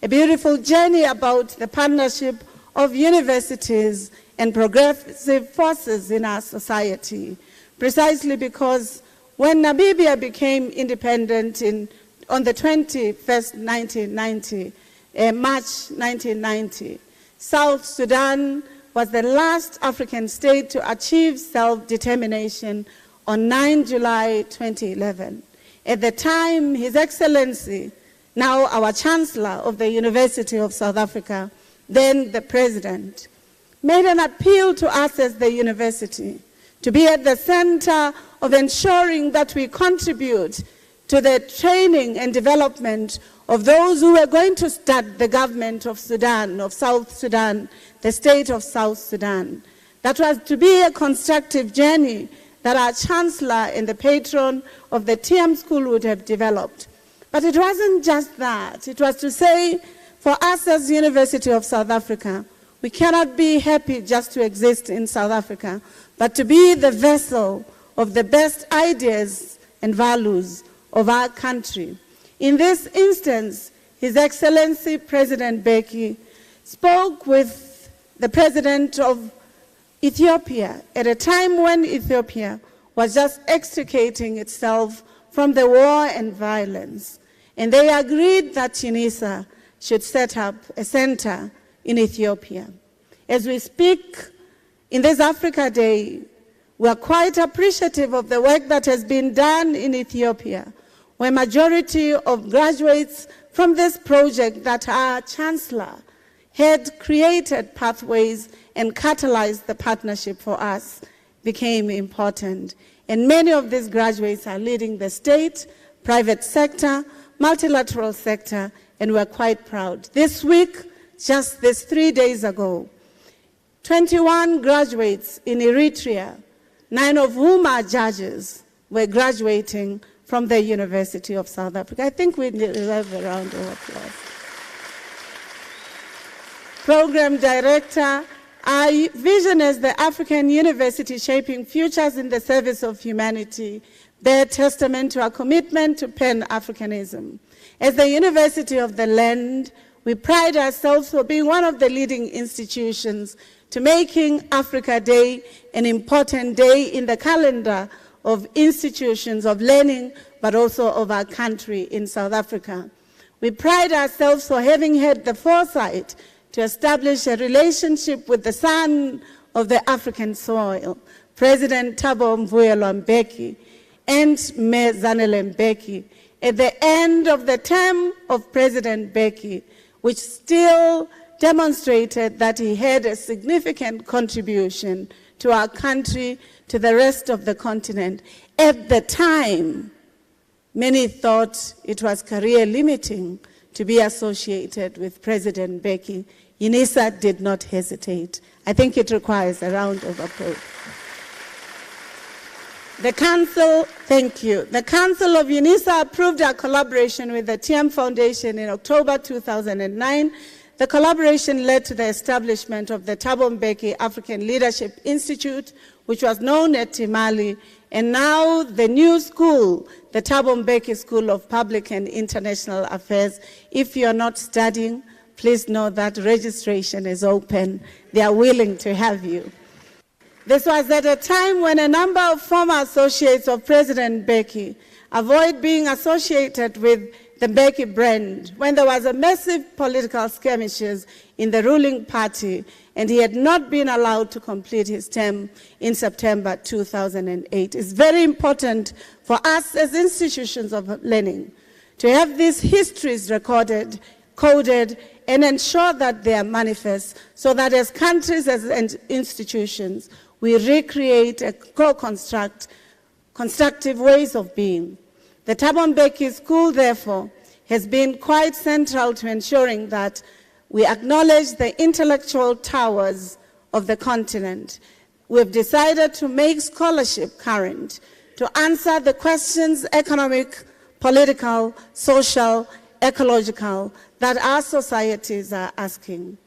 a beautiful journey about the partnership of universities and progressive forces in our society, precisely because when Namibia became independent on the 21st, March 1990, South Sudan was the last African state to achieve self-determination on 9 July 2011. At the time, His Excellency, now our Chancellor of the University of South Africa, then the President, made an appeal to us as the university to be at the center of ensuring that we contribute to the training and development of those who were going to start the government of Sudan, of South Sudan, the state of South Sudan. That was to be a constructive journey that our Chancellor and the patron of the TM School would have developed. But it wasn't just that. It was to say, for us as the University of South Africa, we cannot be happy just to exist in South Africa, but to be the vessel of the best ideas and values of our country. In this instance, His Excellency President Mbeki spoke with the President of Ethiopia at a time when Ethiopia was just extricating itself from the war and violence. And they agreed that UNISA should set up a center in Ethiopia. As we speak in this Africa Day, we are quite appreciative of the work that has been done in Ethiopia, where majority of graduates from this project that our Chancellor had created pathways and catalyzed the partnership for us became important. And many of these graduates are leading the state, private sector, multilateral sector, and we're quite proud. This week, just this 3 days ago, 21 graduates in Eritrea, 9 of whom are judges, were graduating from the University of South Africa. I think we deserve a round of applause. Program Director, our vision as the African University Shaping Futures in the Service of Humanity bear testament to our commitment to Pan-Africanism. As the University of the Land, we pride ourselves for being one of the leading institutions to making Africa Day an important day in the calendar of institutions of learning, but also of our country in South Africa. We pride ourselves for having had the foresight to establish a relationship with the son of the African soil, President Thabo Mbeki and Mayor Zanele Mbeki, at the end of the term of President Mbeki, which still demonstrated that he had a significant contribution to our country, to the rest of the continent. At the time, many thought it was career limiting to be associated with President Mbeki. UNISA did not hesitate. I think it requires a round of applause. The Council, thank you. The Council of UNISA approved our collaboration with the TM Foundation in October 2009. The collaboration led to the establishment of the Thabo Mbeki African Leadership Institute, which was known at Timali, and now the new school, the Thabo Mbeki School of Public and International Affairs. If you're not studying, please know that registration is open. They are willing to have you. This was at a time when a number of former associates of President Mbeki avoid being associated with the Mbeki brand, when there was a massive political skirmishes in the ruling party, and he had not been allowed to complete his term in September 2008. It's very important for us as institutions of learning to have these histories recorded, coded, and ensure that they are manifest, so that as countries and institutions, we recreate a constructive ways of being. The Thabo Mbeki School, therefore, has been quite central to ensuring that we acknowledge the intellectual towers of the continent. We've decided to make scholarship current to answer the questions, economic, political, social, ecological, that our societies are asking.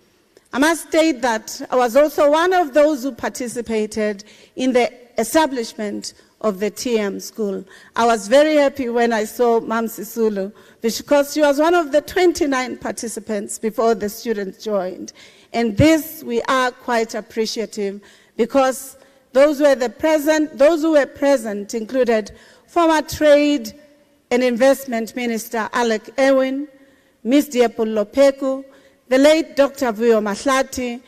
I must state that I was also one of those who participated in the establishment of the TM school. I was very happy when I saw Mam Sisulu, because she was one of the 29 participants before the students joined. And this we are quite appreciative, because those who were present included former Trade and Investment Minister Alec Erwin, Ms. Diepolo Lopeku, the late Dr. Vuyo Mahlati,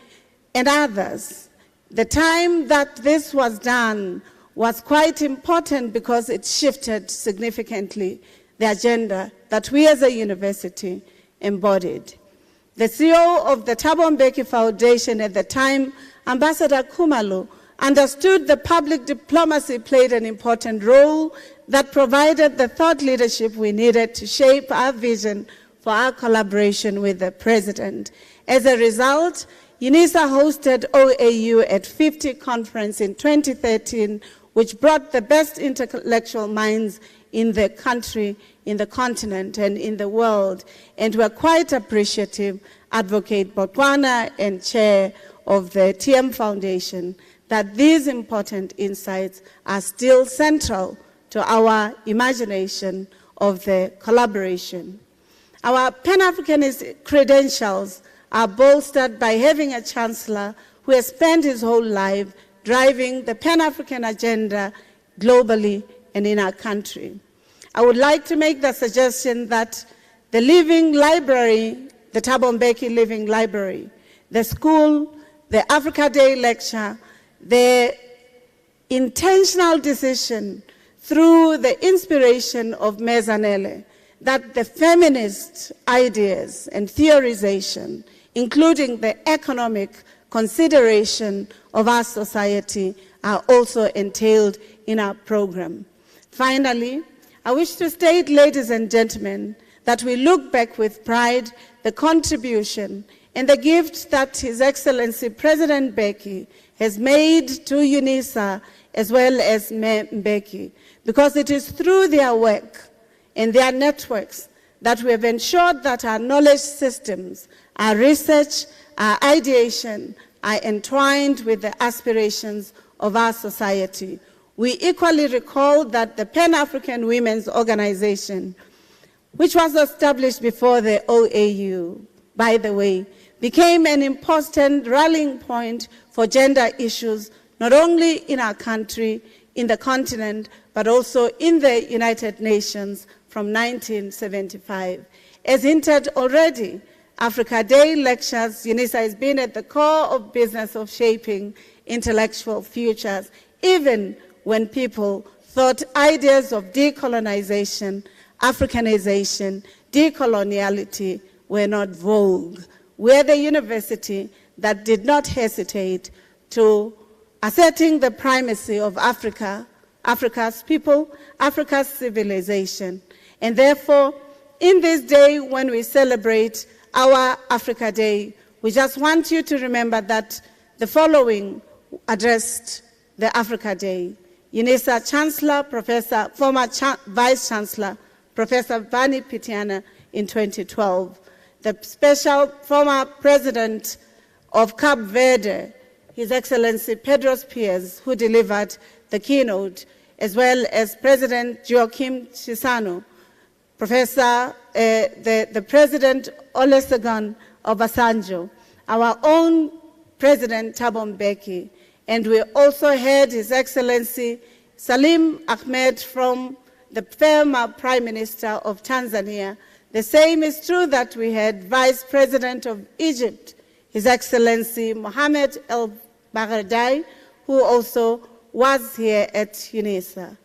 and others. The time that this was done was quite important because it shifted significantly the agenda that we as a university embodied. The CEO of the Thabo Mbeki Foundation at the time, Ambassador Khumalo, understood the public diplomacy played an important role that provided the thought leadership we needed to shape our vision for our collaboration with the President. As a result, UNISA hosted OAU at 50 conference in 2013, which brought the best intellectual minds in the country, in the continent, and in the world. And we're quite appreciative, Advocate Botwana and Chair of the TM Foundation, that these important insights are still central to our imagination of the collaboration. Our Pan-Africanist credentials are bolstered by having a chancellor who has spent his whole life driving the Pan-African agenda globally and in our country. I would like to make the suggestion that the Living Library, the Thabo Mbeki Living Library, the school, the Africa Day lecture, the intentional decision through the inspiration of Mezanele that the feminist ideas and theorization, including the economic consideration of our society, are also entailed in our program. Finally, I wish to state, ladies and gentlemen, that we look back with pride the contribution and the gift that His Excellency President Mbeki has made to UNISA as well as Mbeki, because it is through their work and their networks that we have ensured that our knowledge systems, our research, our ideation are entwined with the aspirations of our society. We equally recall that the Pan-African Women's Organization, which was established before the OAU, by the way, became an important rallying point for gender issues, not only in our country, in the continent, but also in the United Nations from 1975. As hinted already, Africa Day lectures, UNISA has been at the core of business of shaping intellectual futures, even when people thought ideas of decolonization, Africanization, decoloniality were not vogue. We're the university that did not hesitate to asserting the primacy of Africa, Africa's people, Africa's civilization. And therefore, in this day when we celebrate our Africa Day, we just want you to remember that the following addressed the Africa Day. UNISA Chancellor, former Vice Chancellor, Professor Vani Pitiana in 2012. The special former President of Cape Verde, His Excellency Pedro Piers, who delivered the keynote, as well as President Joachim Chissano, Professor, the President Olusegun Obasanjo, our own President Thabo Mbeki, and we also had His Excellency Salim Ahmed from the former Prime Minister of Tanzania. The same is true that we had Vice President of Egypt, His Excellency Mohamed El Baghdaadi, who also was here at UNISA.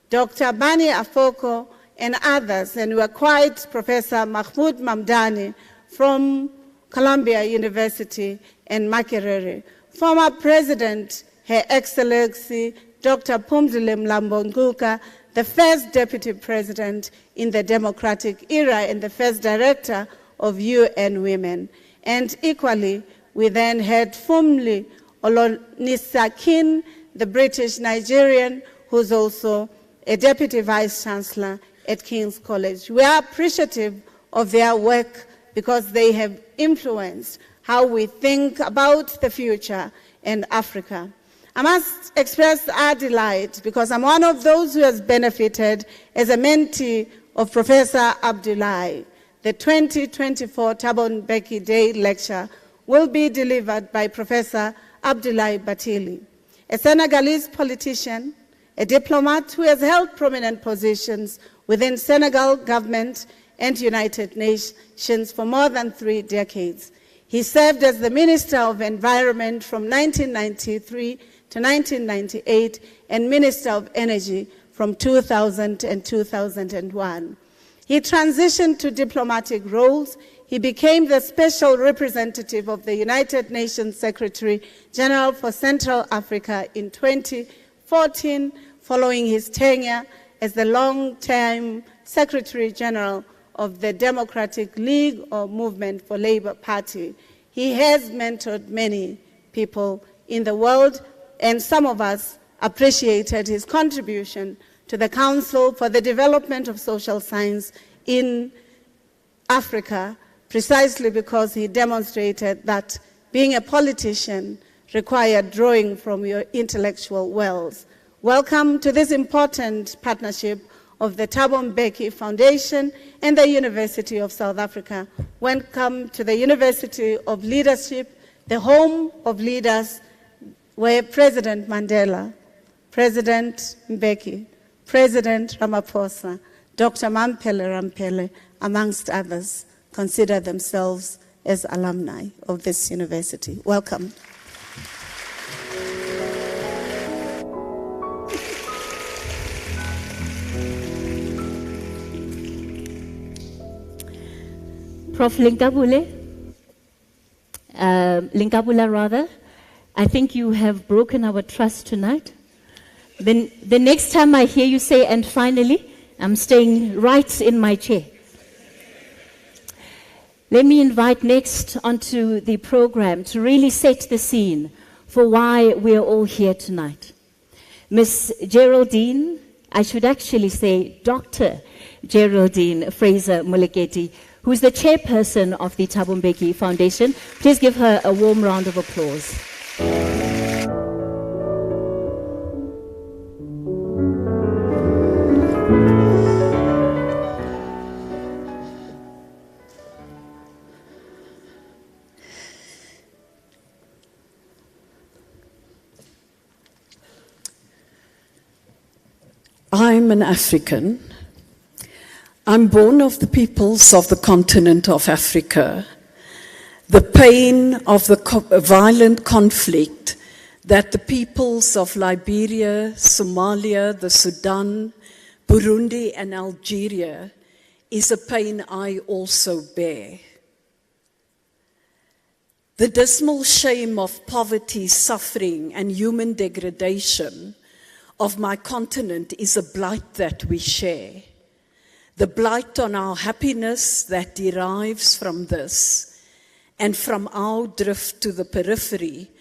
Dr. Bani Afoko and others, and we were quite Professor Mahmoud Mamdani from Columbia University and Makerere. Former President, Her Excellency Dr. Phumzile Mlambo-Ngcuka, the first Deputy President in the democratic era and the first Director of UN Women. And equally, we then had Fumli Olonisakin, the British Nigerian, who's also a Deputy Vice Chancellor at King's College. We are appreciative of their work because they have influenced how we think about the future in Africa. I must express our delight because I'm one of those who has benefited as a mentee of Professor Abdullahi. The 2024 Thabo Mbeki Day lecture will be delivered by Professor Abdullahi Bathily, a Senegalese politician, a diplomat who has held prominent positions within Senegal government and United Nations for more than 3 decades. He served as the Minister of Environment from 1993 to 1998 and Minister of Energy from 2000 and 2001. He transitioned to diplomatic roles. He became the Special Representative of the United Nations Secretary General for Central Africa in 2014, following his tenure as the long-term Secretary General of the Democratic League or Movement for Labour Party. He has mentored many people in the world, and some of us appreciated his contribution to the Council for the Development of Social Science in Africa, precisely because he demonstrated that being a politician required drawing from your intellectual wells. Welcome to this important partnership of the Thabo Mbeki Foundation and the University of South Africa. Welcome to the University of Leadership, the home of leaders, where President Mandela, President Mbeki, President Ramaphosa, Dr. Mampele Rampele, amongst others, consider themselves as alumni of this university. Welcome. Prof. Linkabula rather, I think you have broken our trust tonight. Then the next time I hear you say, and finally, I'm staying right in my chair. Let me invite next onto the program to really set the scene for why we're all here tonight. Miss Geraldine, I should actually say Dr. Geraldine Fraser-Moleketi, who's the chairperson of the Thabo Mbeki Foundation. Please give her a warm round of applause. I'm an African. I'm born of the peoples of the continent of Africa. The pain of the violent conflict that the peoples of Liberia, Somalia, the Sudan, Burundi, and Algeria is a pain I also bear. The dismal shame of poverty, suffering, and human degradation of my continent is a blight that we share. The blight on our happiness that derives from this and from our drift to the periphery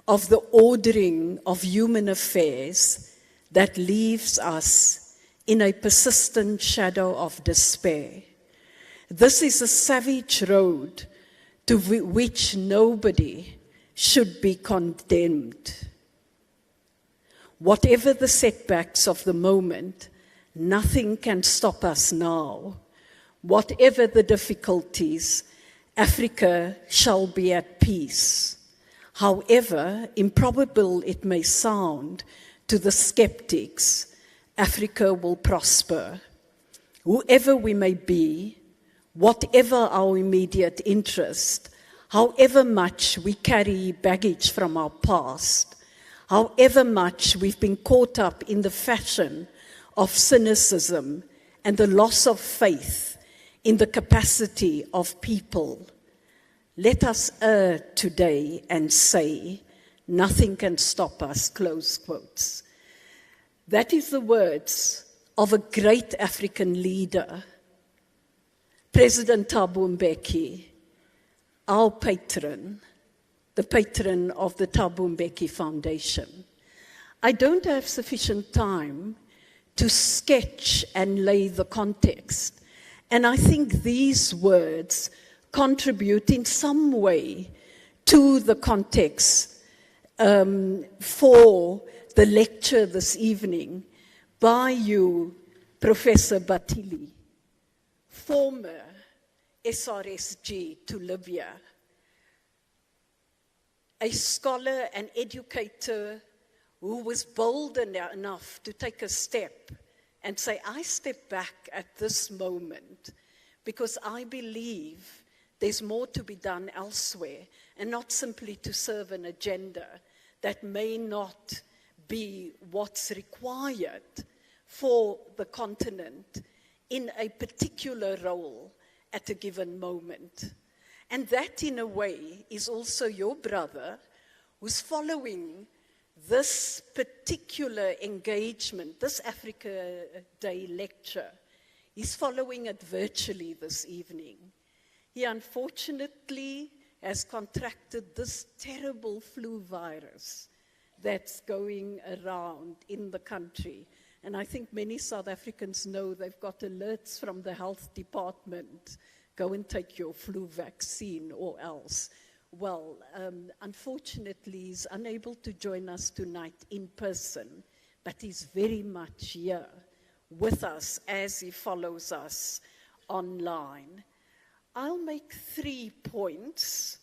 of the ordering of human affairs that leaves us in a persistent shadow of despair. This is a savage road to which nobody should be condemned. Whatever the setbacks of the moment, nothing can stop us now. Whatever the difficulties, Africa shall be at peace. However improbable it may sound to the skeptics, Africa will prosper. Whoever we may be, whatever our immediate interest, however much we carry baggage from our past, however much we've been caught up in the fashion of cynicism and the loss of faith in the capacity of people, let us err today and say, nothing can stop us, close quotes. That is the words of a great African leader, President Thabo Mbeki, our patron, the patron of the Thabo Mbeki Foundation. I don't have sufficient time to sketch and lay the context, and I think these words contribute in some way to the context for the lecture this evening by you, Professor Bathily, former SRSG to Libya, a scholar and educator who was bold enough to take a step and say, I step back at this moment because I believe there's more to be done elsewhere, and not simply to serve an agenda that may not be what's required for the continent in a particular role at a given moment. And that, in a way, is also your brother who's following this particular engagement, this Africa Day lecture. He's following it virtually this evening. He unfortunately has contracted this terrible flu virus that's going around in the country. And I think many South Africans know they've got alerts from the health department. Go and take your flu vaccine or else. Well, unfortunately, he's unable to join us tonight in person, but he's very much here with us as he follows us online. I'll make 3 points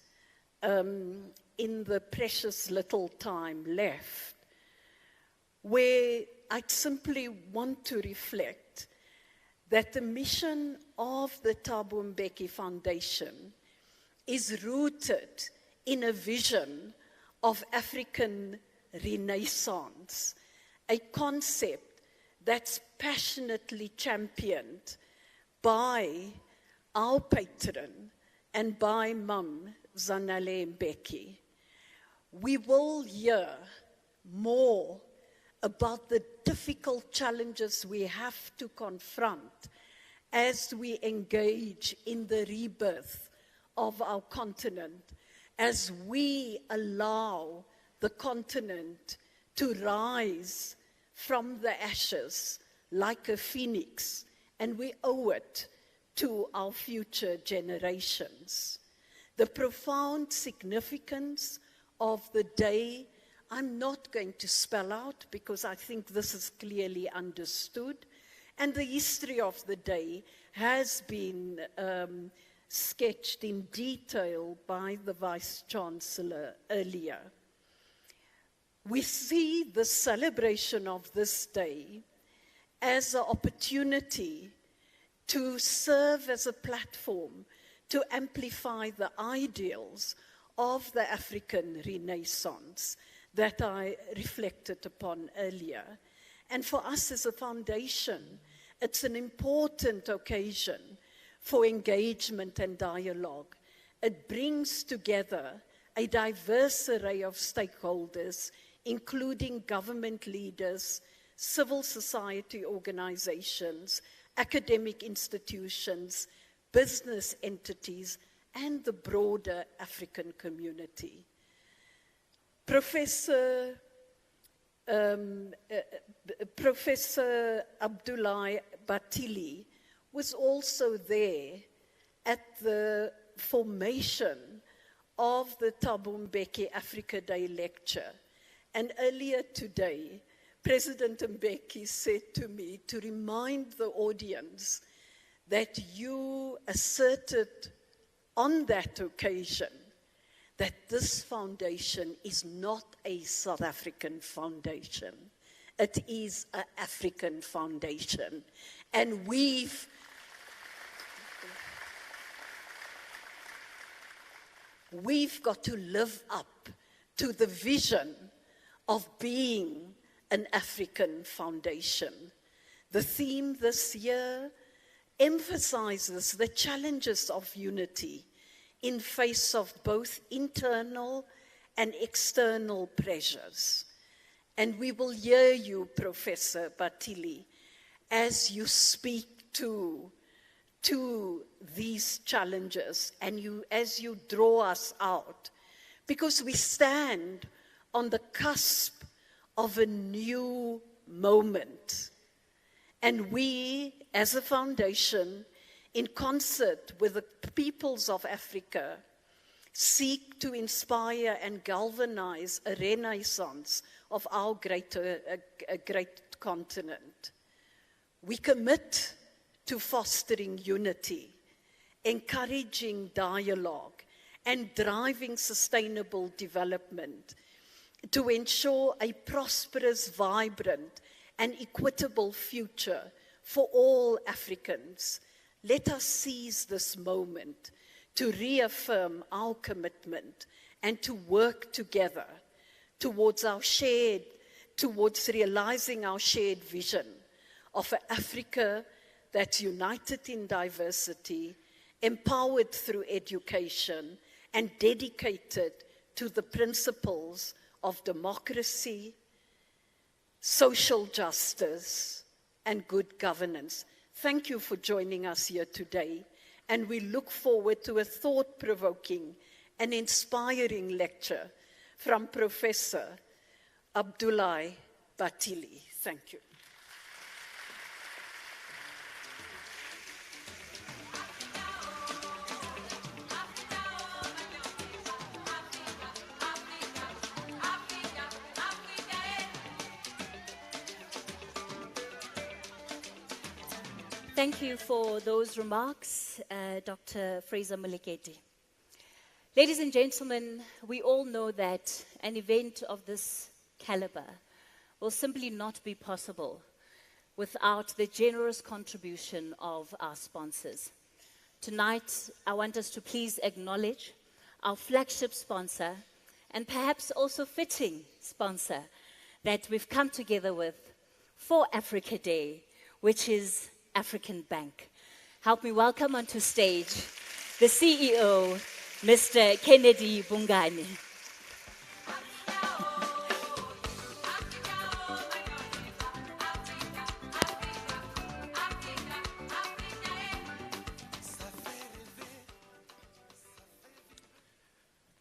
in the precious little time left, where I'd simply want to reflect that the mission of the Thabo Mbeki Foundation is rooted in a vision of African Renaissance, a concept that's passionately championed by our patron and by Mum Zanele Mbeki. We will hear more about the difficult challenges we have to confront as we engage in the rebirth of our continent, as we allow the continent to rise from the ashes like a phoenix, and we owe it to our future generations. The profound significance of the day, I'm not going to spell out because I think this is clearly understood, and the history of the day has been sketched in detail by the Vice-Chancellor earlier. We see the celebration of this day as an opportunity to serve as a platform to amplify the ideals of the African Renaissance that I reflected upon earlier. And for us as a foundation, it's an important occasion for engagement and dialogue. It brings together a diverse array of stakeholders, including government leaders, civil society organizations, academic institutions, business entities, and the broader African community. Professor Abdullah Bathily was also there at the formation of the Thabo Mbeki Africa Day lecture. And earlier today, President Mbeki said to me to remind the audience that you asserted on that occasion that this foundation is not a South African foundation. It is an African foundation. And we've got to live up to the vision of being an African foundation. The theme this year emphasizes the challenges of unity in face of both internal and external pressures. And we will hear you, Professor Bathily, as you speak to these challenges and as you draw us out, because we stand on the cusp of a new moment. And we, as a foundation, in concert with the peoples of Africa, seek to inspire and galvanize a renaissance of our great continent. We commit to fostering unity, encouraging dialogue, and driving sustainable development to ensure a prosperous, vibrant, and equitable future for all Africans. Let us seize this moment to reaffirm our commitment and to work together towards realizing our shared vision of an Africa that's united in diversity, empowered through education, and dedicated to the principles of democracy, social justice, and good governance. Thank you for joining us here today, and we look forward to a thought-provoking and inspiring lecture from Professor Abdullahi Bathily. Thank you. Thank you for those remarks, Dr. Fraser Moleketi. Ladies and gentlemen, we all know that an event of this caliber will simply not be possible without the generous contribution of our sponsors. Tonight, I want us to please acknowledge our flagship sponsor and perhaps also fitting sponsor that we've come together with for Africa Day, which is African Bank. Help me welcome onto stage the CEO, Mr. Kennedy Bungani.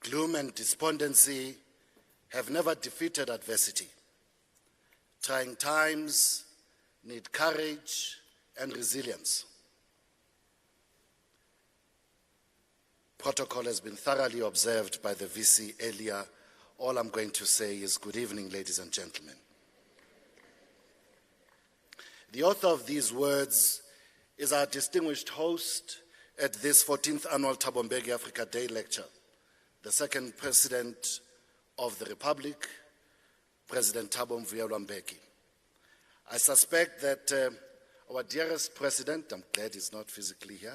Gloom and despondency have never defeated adversity. Trying times need courage and resilience. Protocol has been thoroughly observed by the VC earlier. All I'm going to say is good evening, ladies and gentlemen. The author of these words is our distinguished host at this 14th annual Thabo Mbeki Africa Day lecture, the second President of the Republic, President Thabo Mbeki. I suspect that our dearest President, I'm glad he's not physically here,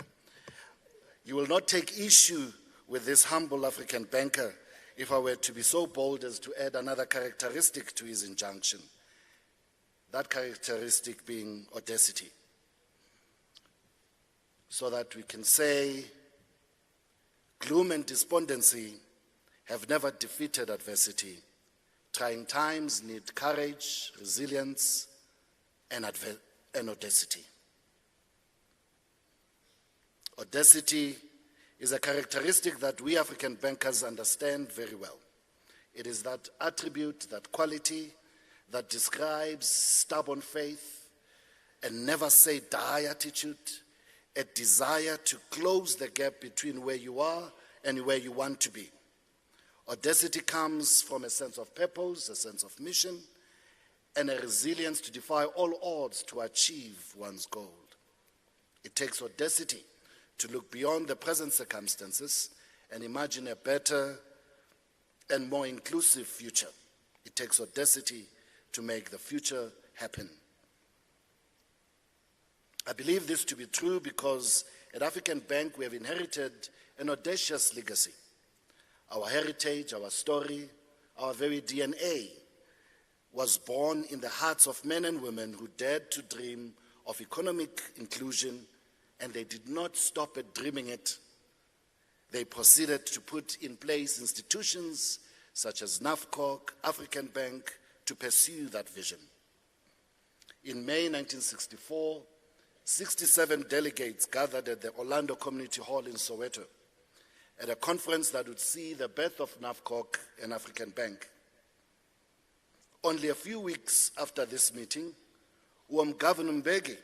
you will not take issue with this humble African banker if I were to be so bold as to add another characteristic to his injunction, that characteristic being audacity, so that we can say gloom and despondency have never defeated adversity. Trying times need courage, resilience, and audacity. Audacity is a characteristic that we African bankers understand very well. It is that attribute, that quality that describes stubborn faith, a never say die attitude, a desire to close the gap between where you are and where you want to be. Audacity comes from a sense of purpose, a sense of mission, and a resilience to defy all odds to achieve one's goal. It takes audacity to look beyond the present circumstances and imagine a better and more inclusive future. It takes audacity to make the future happen. I believe this to be true because at African Bank we have inherited an audacious legacy. Our heritage, our story, our very DNA was born in the hearts of men and women who dared to dream of economic inclusion, and they did not stop at dreaming it. They proceeded to put in place institutions such as NAFCOC, African Bank, to pursue that vision. In May 1964, 67 delegates gathered at the Orlando Community Hall in Soweto at a conference that would see the birth of NAFCOC and African Bank. Only a few weeks after this meeting, Thabo Mbeki,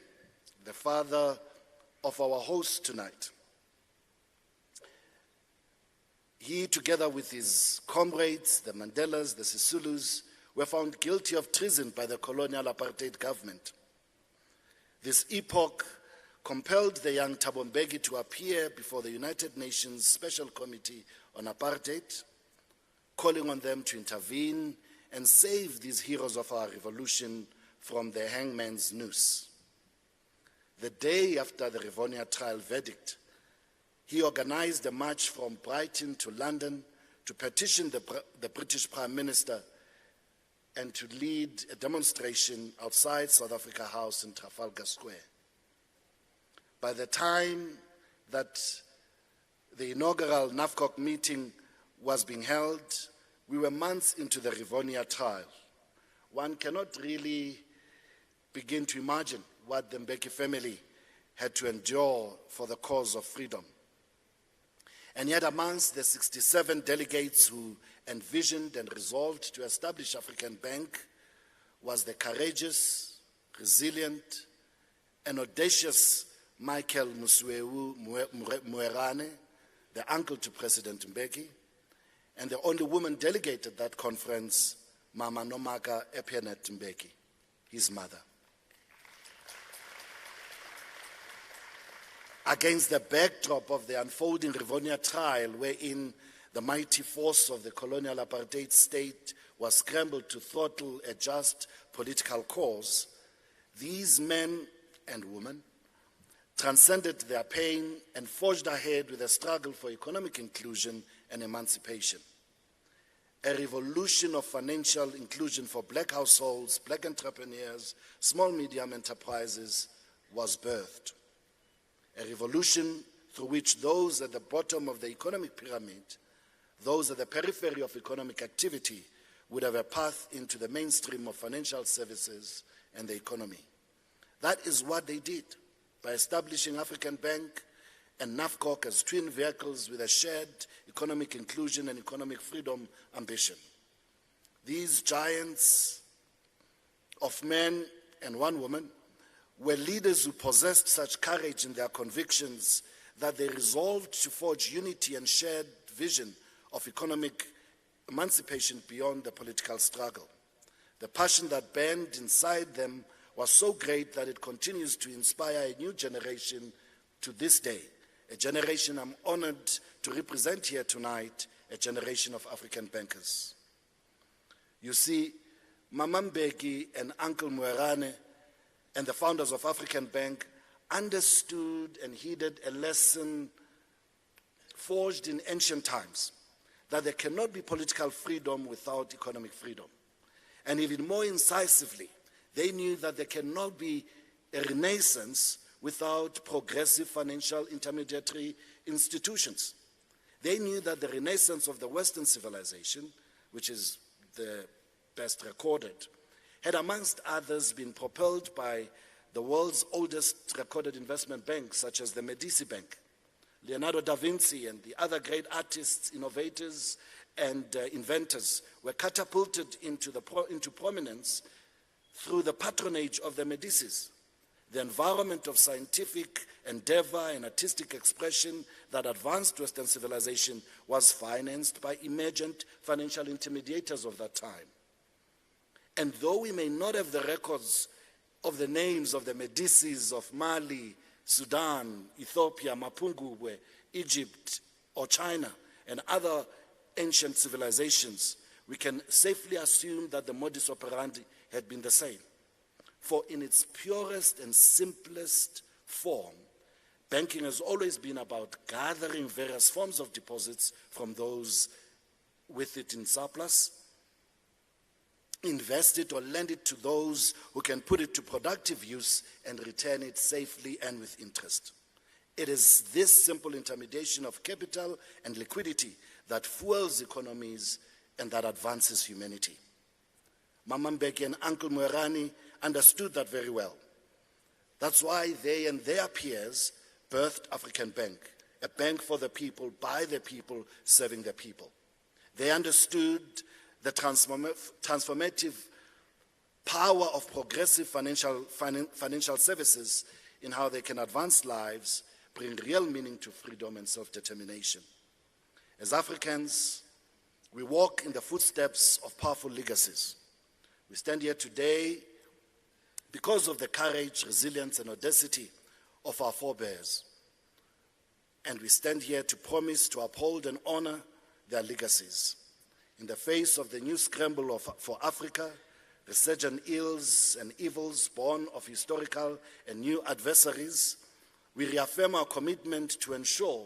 the father of our host tonight, He, together with his comrades, the Mandelas, the Sisulus, were found guilty of treason by the colonial apartheid government. This epoch compelled the young Thabo Mbeki to appear before the United Nations Special Committee on Apartheid, calling on them to intervene and save these heroes of our revolution from the hangman's noose. The day after the Rivonia trial verdict, he organized a march from Brighton to London to petition the British Prime Minister and to lead a demonstration outside South Africa House in Trafalgar Square. By the time that the inaugural NAFCOC meeting was being held, we were months into the Rivonia trial. One cannot really begin to imagine what the Mbeki family had to endure for the cause of freedom. And yet amongst the 67 delegates who envisioned and resolved to establish African Bank was the courageous, resilient, and audacious Michael Musweu Muerane, the uncle to President Mbeki, and the only woman delegate at that conference, Mama Nomaka Epianet Mbeki, his mother. Against the backdrop of the unfolding Rivonia trial, wherein the mighty force of the colonial apartheid state was scrambled to throttle a just political cause, these men and women transcended their pain and forged ahead with a struggle for economic inclusion and emancipation. A revolution of financial inclusion for black households, black entrepreneurs, small medium enterprises was birthed. A revolution through which those at the bottom of the economic pyramid, those at the periphery of economic activity, would have a path into the mainstream of financial services and the economy. That is what they did by establishing African Bank and NAFCOC as twin vehicles with a shared economic inclusion and economic freedom ambition. These giants of men and one woman were leaders who possessed such courage in their convictions that they resolved to forge unity and shared vision of economic emancipation beyond the political struggle. The passion that burned inside them was so great that it continues to inspire a new generation to this day, a generation I'm honored to represent here tonight, a generation of African bankers. You see, Mama Mbeki and Uncle Muerane and the founders of African Bank understood and heeded a lesson forged in ancient times, that there cannot be political freedom without economic freedom. And even more incisively, they knew that there cannot be a renaissance without progressive financial intermediary institutions. They knew that the renaissance of the Western civilization, which is the best recorded, had amongst others been propelled by the world's oldest recorded investment banks, such as the Medici Bank. Leonardo da Vinci and the other great artists, innovators, and inventors were catapulted into prominence through the patronage of the Medicis. The environment of scientific endeavor and artistic expression that advanced Western civilization was financed by emergent financial intermediators of that time. And though we may not have the records of the names of the Medicis of Mali, Sudan, Ethiopia, Mapungubwe, Egypt, or China, and other ancient civilizations, we can safely assume that the modus operandi had been the same. For in its purest and simplest form, banking has always been about gathering various forms of deposits from those with it in surplus, invest it or lend it to those who can put it to productive use and return it safely and with interest. It is this simple intermediation of capital and liquidity that fuels economies and that advances humanity. Mama Mbeki and Uncle Muerane understood that very well. That's why they and their peers birthed African Bank, a bank for the people, by the people, serving the people. They understood the transformative power of progressive financial services in how they can advance lives, bring real meaning to freedom and self-determination. As Africans, we walk in the footsteps of powerful legacies. We stand here today because of the courage, resilience, and audacity of our forebears. And we stand here to promise to uphold and honor their legacies. In the face of the new scramble for Africa, resurgent ills and evils born of historical and new adversaries, we reaffirm our commitment to ensure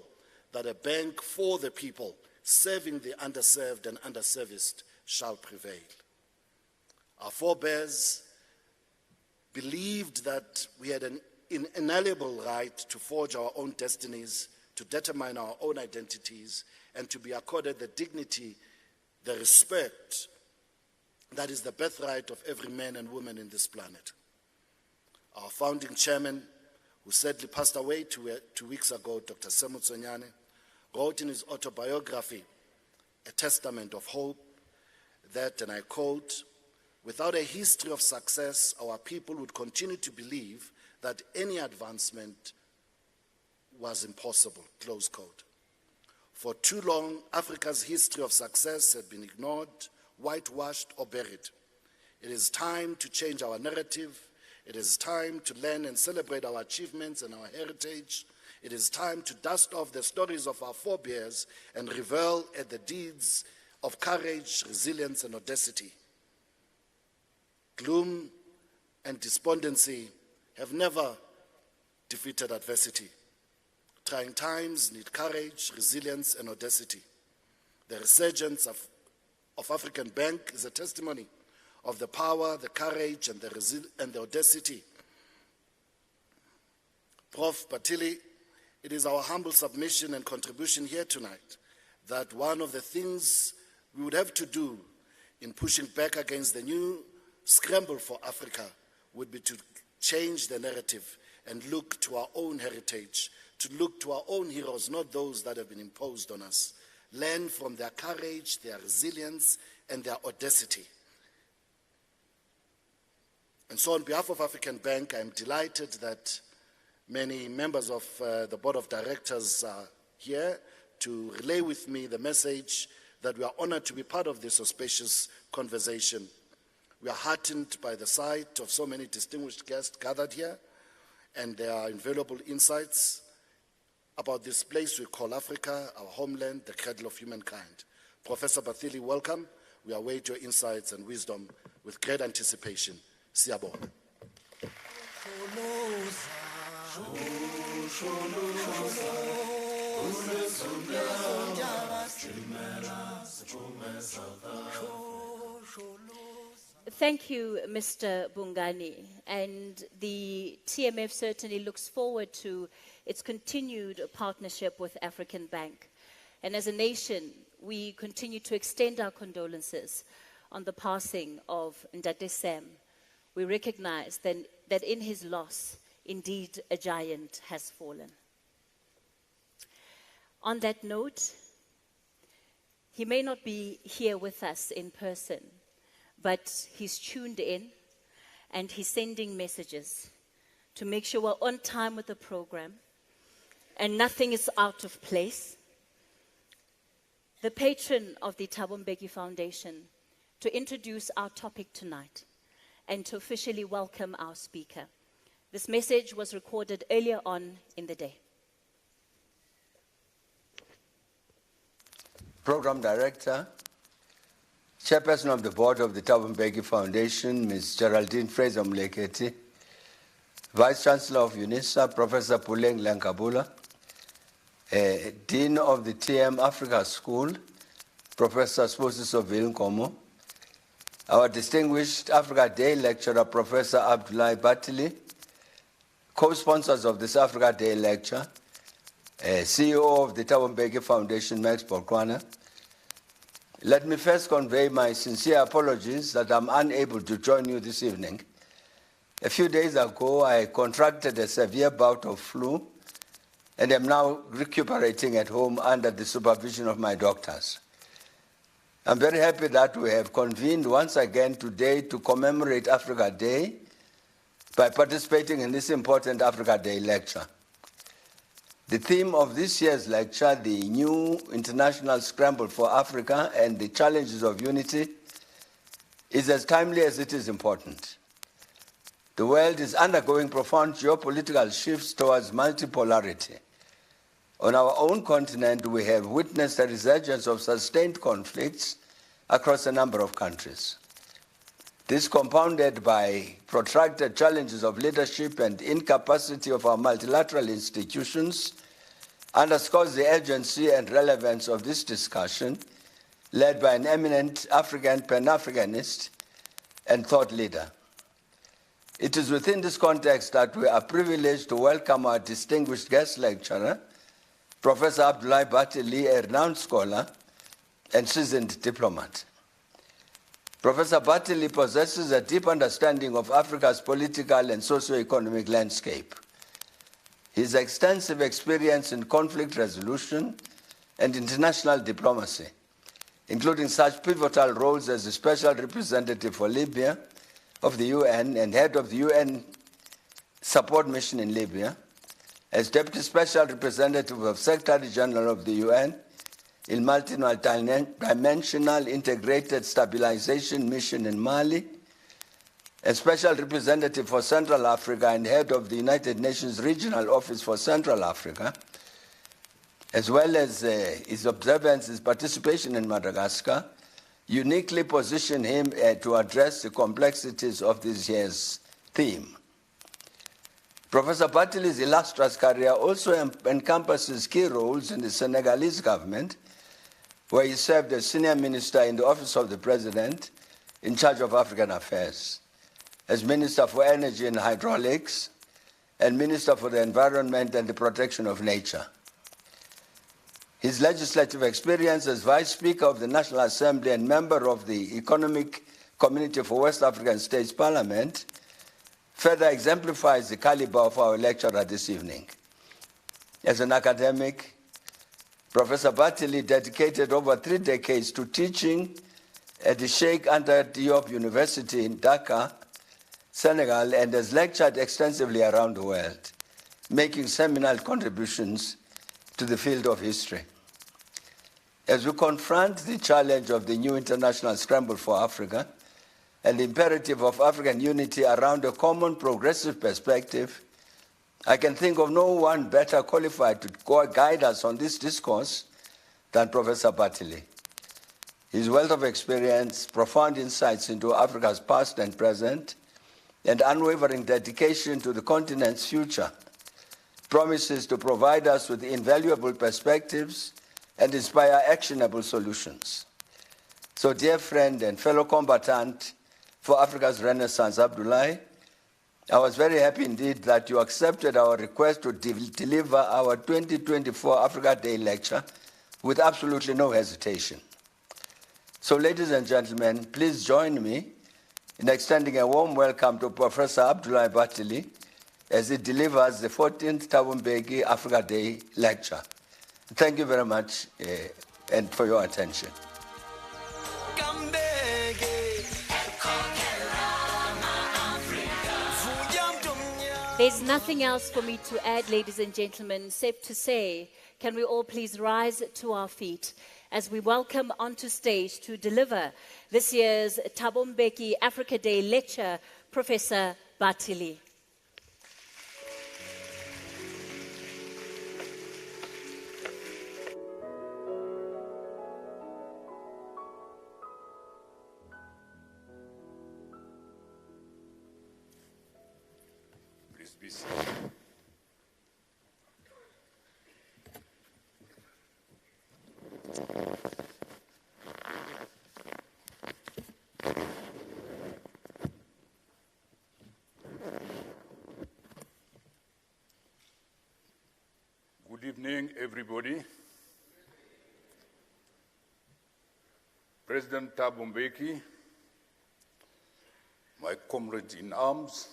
that a bank for the people, serving the underserved and underserviced, shall prevail. Our forebears believed that we had an inalienable right to forge our own destinies, to determine our own identities, and to be accorded the dignity, the respect that is the birthright of every man and woman in this planet. Our founding chairman, who sadly passed away 2 weeks ago, Dr. Semu Tsonyane, wrote in his autobiography, A Testament of Hope, that, and I quote, "Without a history of success, our people would continue to believe that any advancement was impossible," close quote. For too long, Africa's history of success had been ignored, whitewashed, or buried. It is time to change our narrative. It is time to learn and celebrate our achievements and our heritage. It is time to dust off the stories of our forebears and revel at the deeds of courage, resilience, and audacity. Gloom and despondency have never defeated adversity. Trying times need courage, resilience, and audacity. The resurgence of African Bank is a testimony of the power, the courage, and the audacity. Prof. Bathily, it is our humble submission and contribution here tonight that one of the things we would have to do in pushing back against the new scramble for Africa would be to change the narrative and look to our own heritage, to look to our own heroes, not those that have been imposed on us. Learn from their courage, their resilience, and their audacity. And so on behalf of African Bank, I'm delighted that many members of the Board of Directors are here to relay with me the message that we are honored to be part of this auspicious conversation. We are heartened by the sight of so many distinguished guests gathered here and their invaluable insights about this place we call Africa, our homeland, the cradle of humankind. Professor Bathily, welcome. We await your insights and wisdom with great anticipation. Siyabonga. Thank you, Mr. Bungani, and the TMF certainly looks forward to its continued partnership with African Bank. And as a nation, we continue to extend our condolences on the passing of Ndate Sam. We recognize that in his loss, indeed, a giant has fallen. On that note, he may not be here with us in person, but he's tuned in and he's sending messages to make sure we're on time with the program and nothing is out of place. The patron of the Thabo Mbeki Foundation, to introduce our topic tonight and to officially welcome our speaker. This message was recorded earlier on in the day. Program Director, Chairperson of the Board of the Thabo Mbeki Foundation, Ms. Geraldine Fraser-Mleketi, Vice Chancellor of UNISA, Professor Puleng Lankabula, Dean of the TM Africa School, Professor Sposiso Nkomo, our distinguished Africa Day lecturer, Professor Abdullahi Bathily, co-sponsors of this Africa Day lecture, CEO of the Thabo Mbeki Foundation, Max Bolkwana. Let me first convey my sincere apologies that I'm unable to join you this evening. A few days ago, I contracted a severe bout of flu and am now recuperating at home under the supervision of my doctors. I'm very happy that we have convened once again today to commemorate Africa Day by participating in this important Africa Day lecture. The theme of this year's lecture, the new international scramble for Africa and the challenges of unity, is as timely as it is important. The world is undergoing profound geopolitical shifts towards multipolarity. On our own continent, we have witnessed a resurgence of sustained conflicts across a number of countries. This, compounded by protracted challenges of leadership and incapacity of our multilateral institutions, underscores the urgency and relevance of this discussion, led by an eminent African Pan-Africanist and thought leader. It is within this context that we are privileged to welcome our distinguished guest lecturer, Professor Abdullahi Bathily, a renowned scholar and seasoned diplomat. Professor Bathily possesses a deep understanding of Africa's political and socio-economic landscape. His extensive experience in conflict resolution and international diplomacy, including such pivotal roles as the Special Representative for Libya of the UN and head of the UN Support Mission in Libya, as Deputy Special Representative of Secretary General of the UN in multi-dimensional integrated stabilization mission in Mali, a Special Representative for Central Africa and head of the United Nations Regional Office for Central Africa, as well as his participation in Madagascar, uniquely position him to address the complexities of this year's theme. Professor Bathily's illustrious career also encompasses key roles in the Senegalese government, where he served as senior minister in the Office of the President in charge of African affairs, as Minister for Energy and Hydraulics, and Minister for the Environment and the Protection of Nature. His legislative experience as Vice Speaker of the National Assembly and member of the Economic Community for West African States Parliament further exemplifies the caliber of our lecturer this evening. As an academic, Professor Bathily dedicated over 3 decades to teaching at the Sheikh Anta Diop University in Dakar, Senegal, and has lectured extensively around the world, making seminal contributions to the field of history. As we confront the challenge of the new international scramble for Africa and the imperative of African unity around a common progressive perspective, I can think of no one better qualified to guide us on this discourse than Professor Bathily. His wealth of experience, profound insights into Africa's past and present, and unwavering dedication to the continent's future promises to provide us with invaluable perspectives and inspire actionable solutions. So, dear friend and fellow combatant for Africa's Renaissance, Abdullahi, I was very happy indeed that you accepted our request to deliver our 2024 Africa Day lecture with absolutely no hesitation. So, ladies and gentlemen, please join me in extending a warm welcome to Professor Abdullahi Bathily as he delivers the 14th Thabo Mbeki Africa Day lecture. Thank you very much and for your attention. There's nothing else for me to add, ladies and gentlemen, except to say, can we all please rise to our feet as we welcome onto stage to deliver this year's Thabo Mbeki Africa Day lecture, Professor Bathily. Good evening, everybody. President Thabo Mbeki, my comrade in arms,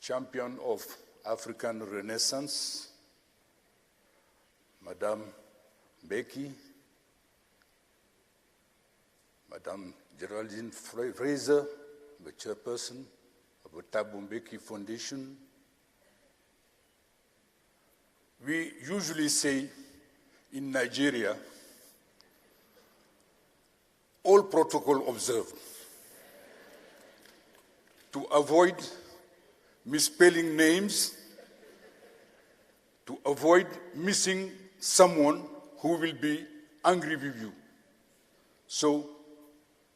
champion of African Renaissance, Madame Mbeki, Madame Geraldine Fraser, the chairperson of the Thabo Mbeki Foundation, We usually say in Nigeria, all protocol observed, to avoid misspelling names, to avoid missing someone who will be angry with you. So,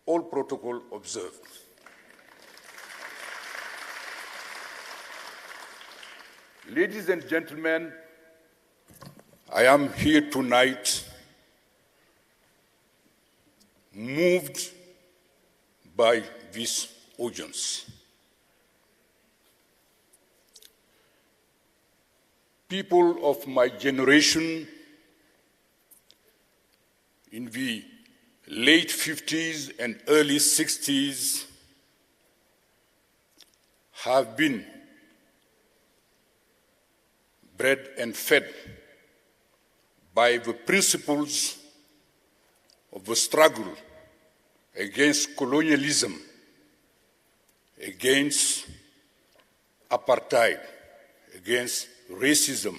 all protocol observed. Ladies and gentlemen, I am here tonight moved by this audience. People of my generation in the late 50s and early 60s have been bred and fed by the principles of the struggle against colonialism, against apartheid, against racism,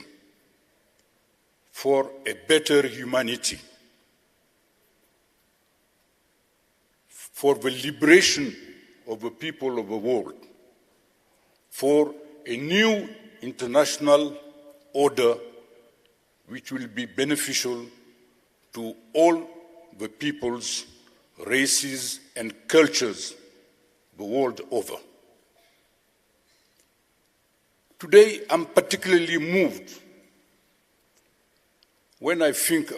for a better humanity, for the liberation of the people of the world, for a new international order which will be beneficial to all the peoples, races, and cultures the world over. Today, I'm particularly moved when I think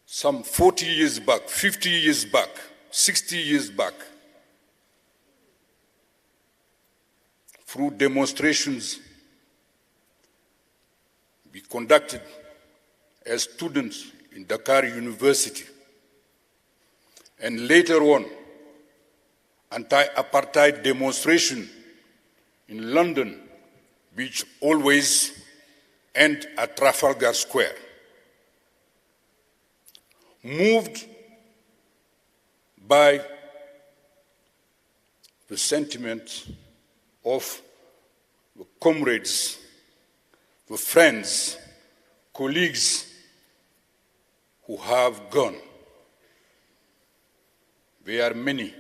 some 40 years back, 50 years back, 60 years back, through demonstrations we conducted as students in Dakar University, and later on, anti-apartheid demonstration in London, which always end at Trafalgar Square. Moved by the sentiment of the comrades, the friends, colleagues who have gone. There are many.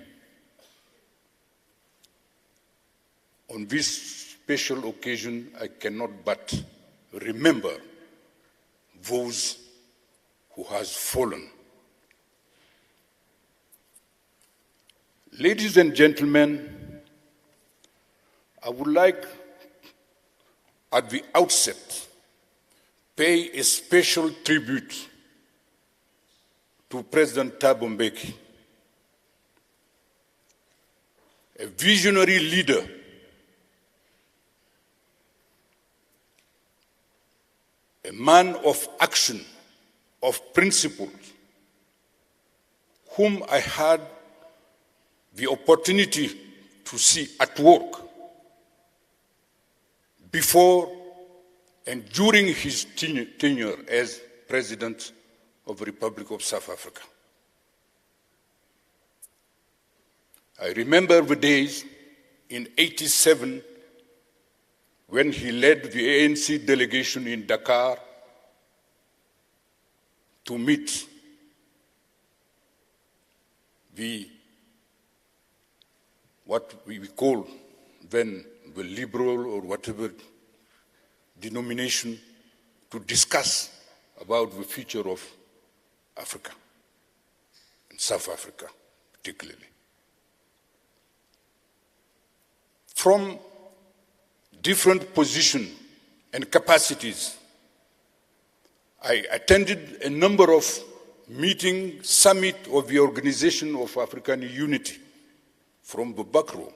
On this special occasion, I cannot but remember those who has fallen. Ladies and gentlemen, I would like at the outset pay a special tribute to President Thabo Mbeki, a visionary leader a man of action, of principle, whom I had the opportunity to see at work before and during his tenure as President of the Republic of South Africa. I remember the days in '87 when he led the ANC delegation in Dakar to meet what we call then the liberal or whatever denomination, to discuss about the future of Africa, and South Africa particularly. From different positions and capacities, I attended a number of meetings, summit of the Organization of African Unity from the back row.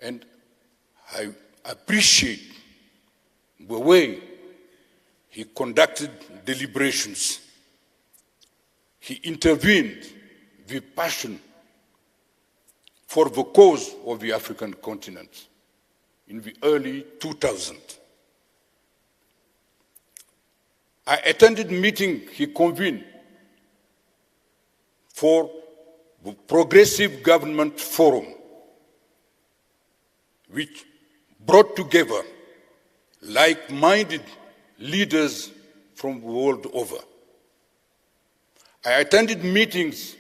And I appreciate the way he conducted deliberations. He intervened with passion for the cause of the African continent in the early 2000s. I attended a meeting he convened for the Progressive Government Forum, which brought together like-minded leaders from the world over. I attended meetings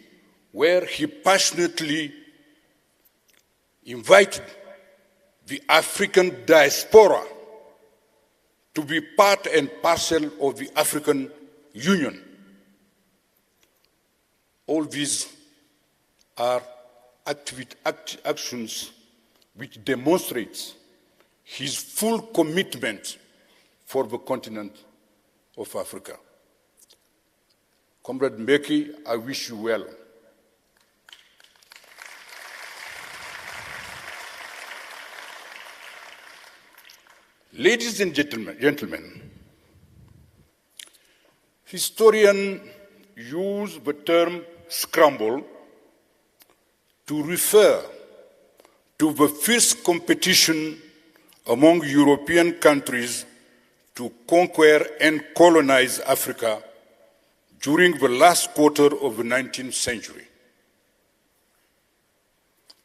where he passionately invited the African diaspora to be part and parcel of the African Union. All these are actions which demonstrates his full commitment for the continent of Africa. Comrade Mbeki, I wish you well. Ladies and gentlemen, historians use the term scramble to refer to the fierce competition among European countries to conquer and colonize Africa during the last quarter of the 19th century.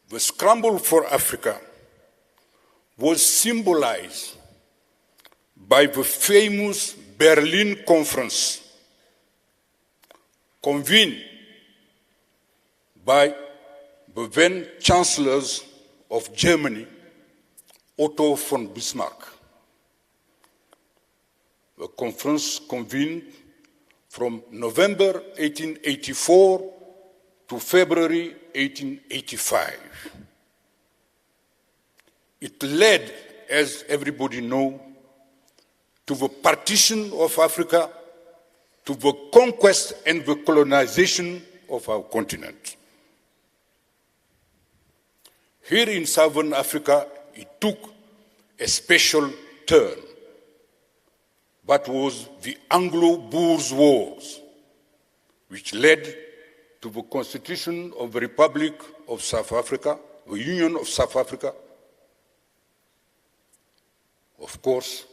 The scramble for Africa was symbolized by the famous Berlin Conference, convened by the then chancellors of Germany, Otto von Bismarck. The conference convened from November 1884 to February 1885. It led, as everybody knows, to the partition of Africa, to the conquest and the colonization of our continent. Here in Southern Africa, it took a special turn. That was the Anglo-Boers Wars, which led to the constitution of the Republic of South Africa, the Union of South Africa, of course,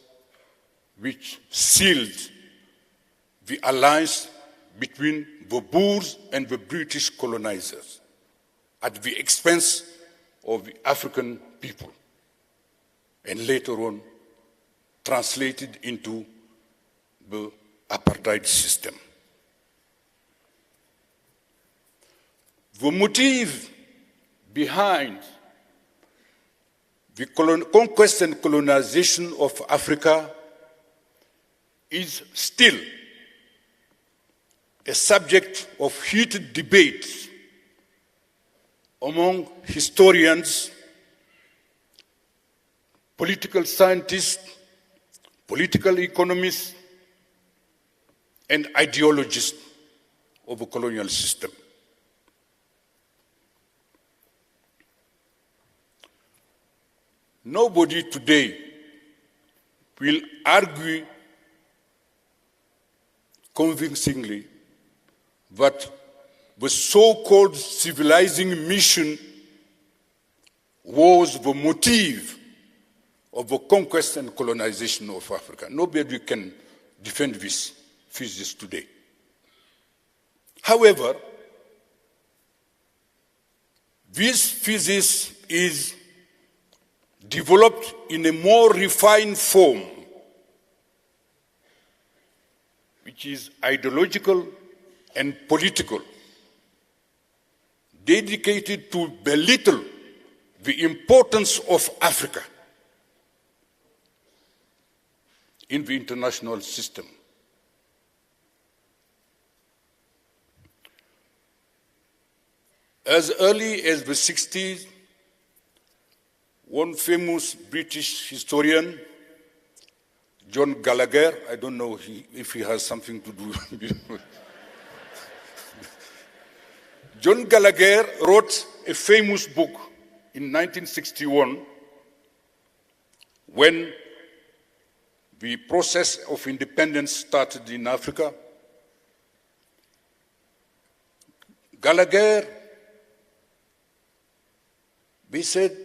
which sealed the alliance between the Boers and the British colonizers at the expense of the African people, and later on translated into the apartheid system. The motive behind the conquest and colonization of Africa is still a subject of heated debate among historians, political scientists, political economists, and ideologists of the colonial system. Nobody today will argue convincingly that the so-called civilizing mission was the motive of the conquest and colonization of Africa. Nobody can defend this thesis today. However, this thesis is developed in a more refined form, which is ideological and political, dedicated to belittle the importance of Africa in the international system. As early as the 60s, one famous British historian, John Gallagher, I don't know if he has something to do with John Gallagher wrote a famous book in 1961 when the process of independence started in Africa. Gallagher, they said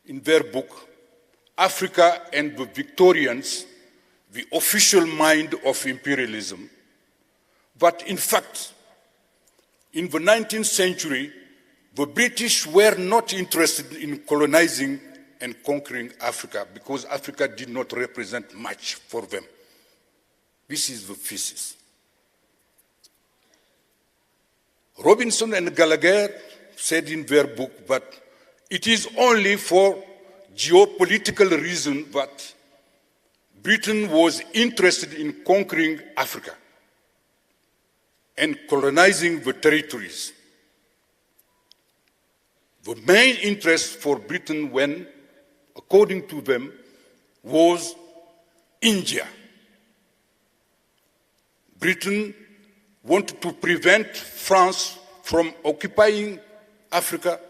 in their book, Africa and the Victorians, the official mind of imperialism, but in fact, in the 19th century, the British were not interested in colonizing and conquering Africa because Africa did not represent much for them. This is the thesis. Robinson and Gallagher said in their book that it is only for geopolitical reasons that Britain was interested in conquering Africa and colonizing the territories. The main interest for Britain when, according to them, was India. Britain wanted to prevent France from occupying Africa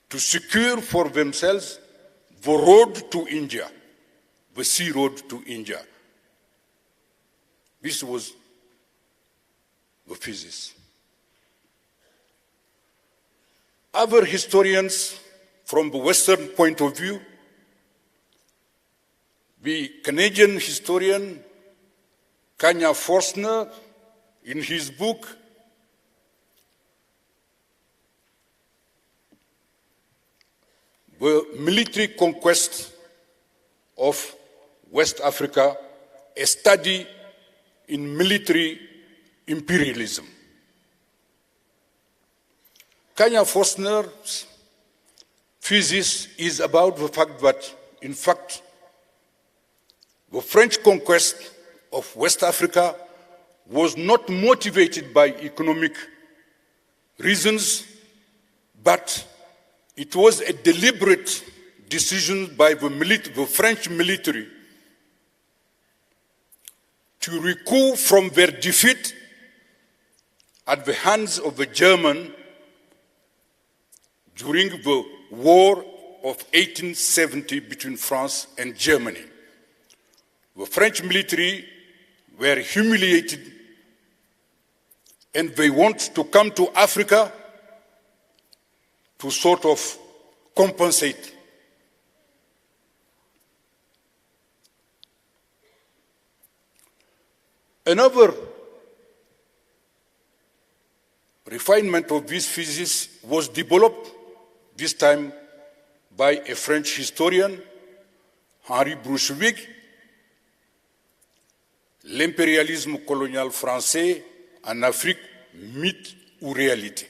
to secure for themselves the road to India, the sea road to India. This was the thesis. Other historians from the Western point of view, the Canadian historian Kanya Forstner, in his book, The Military Conquest of West Africa, a study in military imperialism. Kanya Forstner's thesis is about the fact that, in fact, the French conquest of West Africa was not motivated by economic reasons, but it was a deliberate decision by the French military to recover from their defeat at the hands of the Germans during the War of 1870 between France and Germany. The French military were humiliated and they want to come to Africa to sort of compensate. Another refinement of this thesis was developed, this time by a French historian, Henri Bruchevig, L'impérialisme colonial français en Afrique, mythe ou réalité.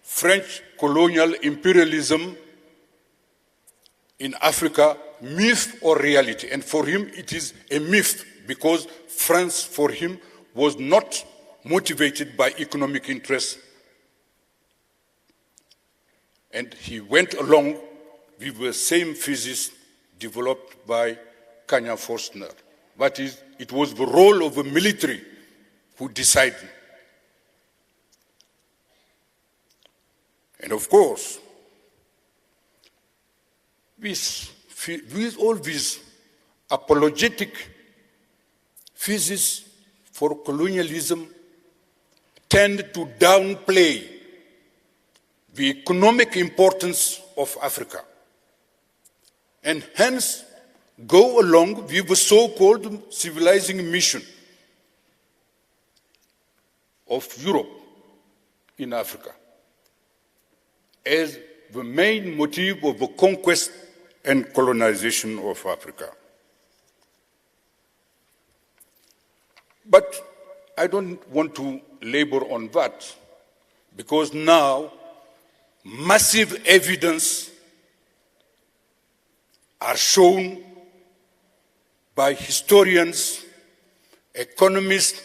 French colonial imperialism in Africa, myth or reality. And for him, it is a myth because France, for him, was not motivated by economic interests. And he went along with the same thesis developed by Kanya Forstner. That is, it was the role of the military who decided. And of course, with all these apologetic theses for colonialism tend to downplay the economic importance of Africa, and hence go along with the so-called civilizing mission of Europe in Africa as the main motive of the conquest and colonization of Africa. But I don't want to labor on that, because now massive evidence are shown by historians, economists,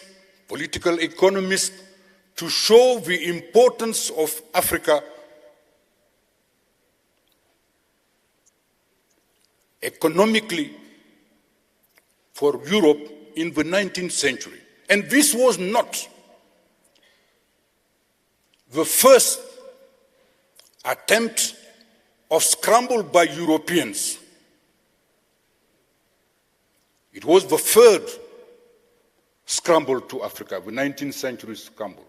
political economists, to show the importance of Africa economically for Europe in the 19th century. And this was not the first attempt of scramble by Europeans. It was the third scramble to Africa, the 19th century scramble.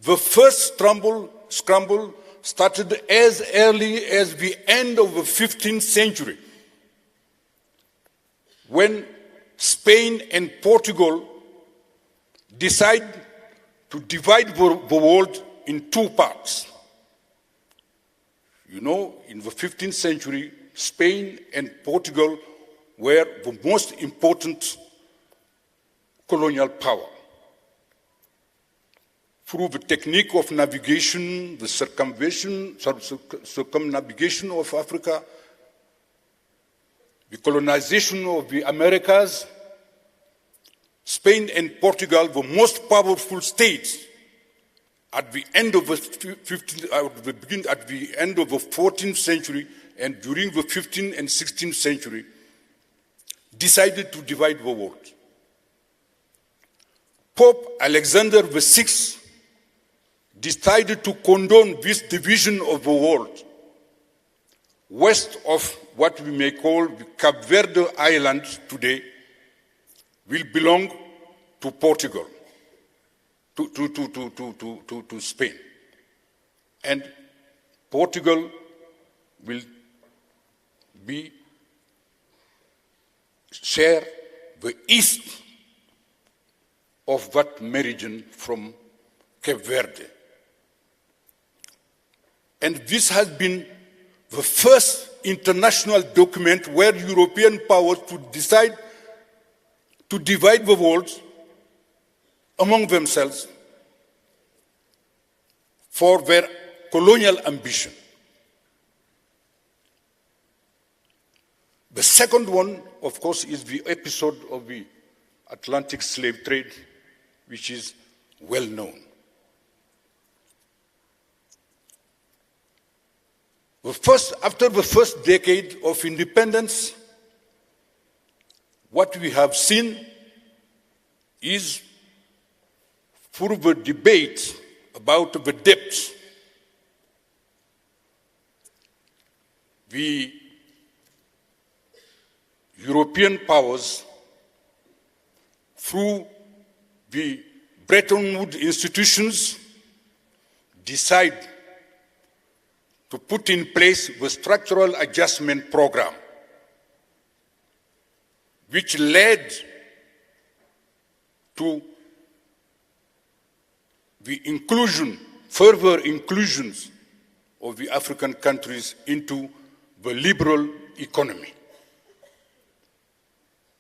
The first scramble started as early as the end of the 15th century, when Spain and Portugal decided to divide the world in two parts. You know, in the 15th century, Spain and Portugal were the most important colonial power. Through the technique of navigation, the circumnavigation of Africa, the colonization of the Americas, Spain and Portugal were most powerful states at the end of the 14th century and during the 15th and 16th century, decided to divide the world. Pope Alexander VI decided to condone this division of the world. West of what we may call the Cape Verde Islands today will belong to Portugal, to Spain. And Portugal will share the east of that meridian from Cape Verde. And this has been the first international document where European powers would decide to divide the world among themselves for their colonial ambition. The second one, of course, is the episode of the Atlantic slave trade, which is well known. After the first decade of independence, what we have seen is, through the debate about the debts, the European powers, through the Bretton Woods institutions, decide to put in place the structural adjustment program, which led to the inclusion, further inclusions of the African countries into the liberal economy,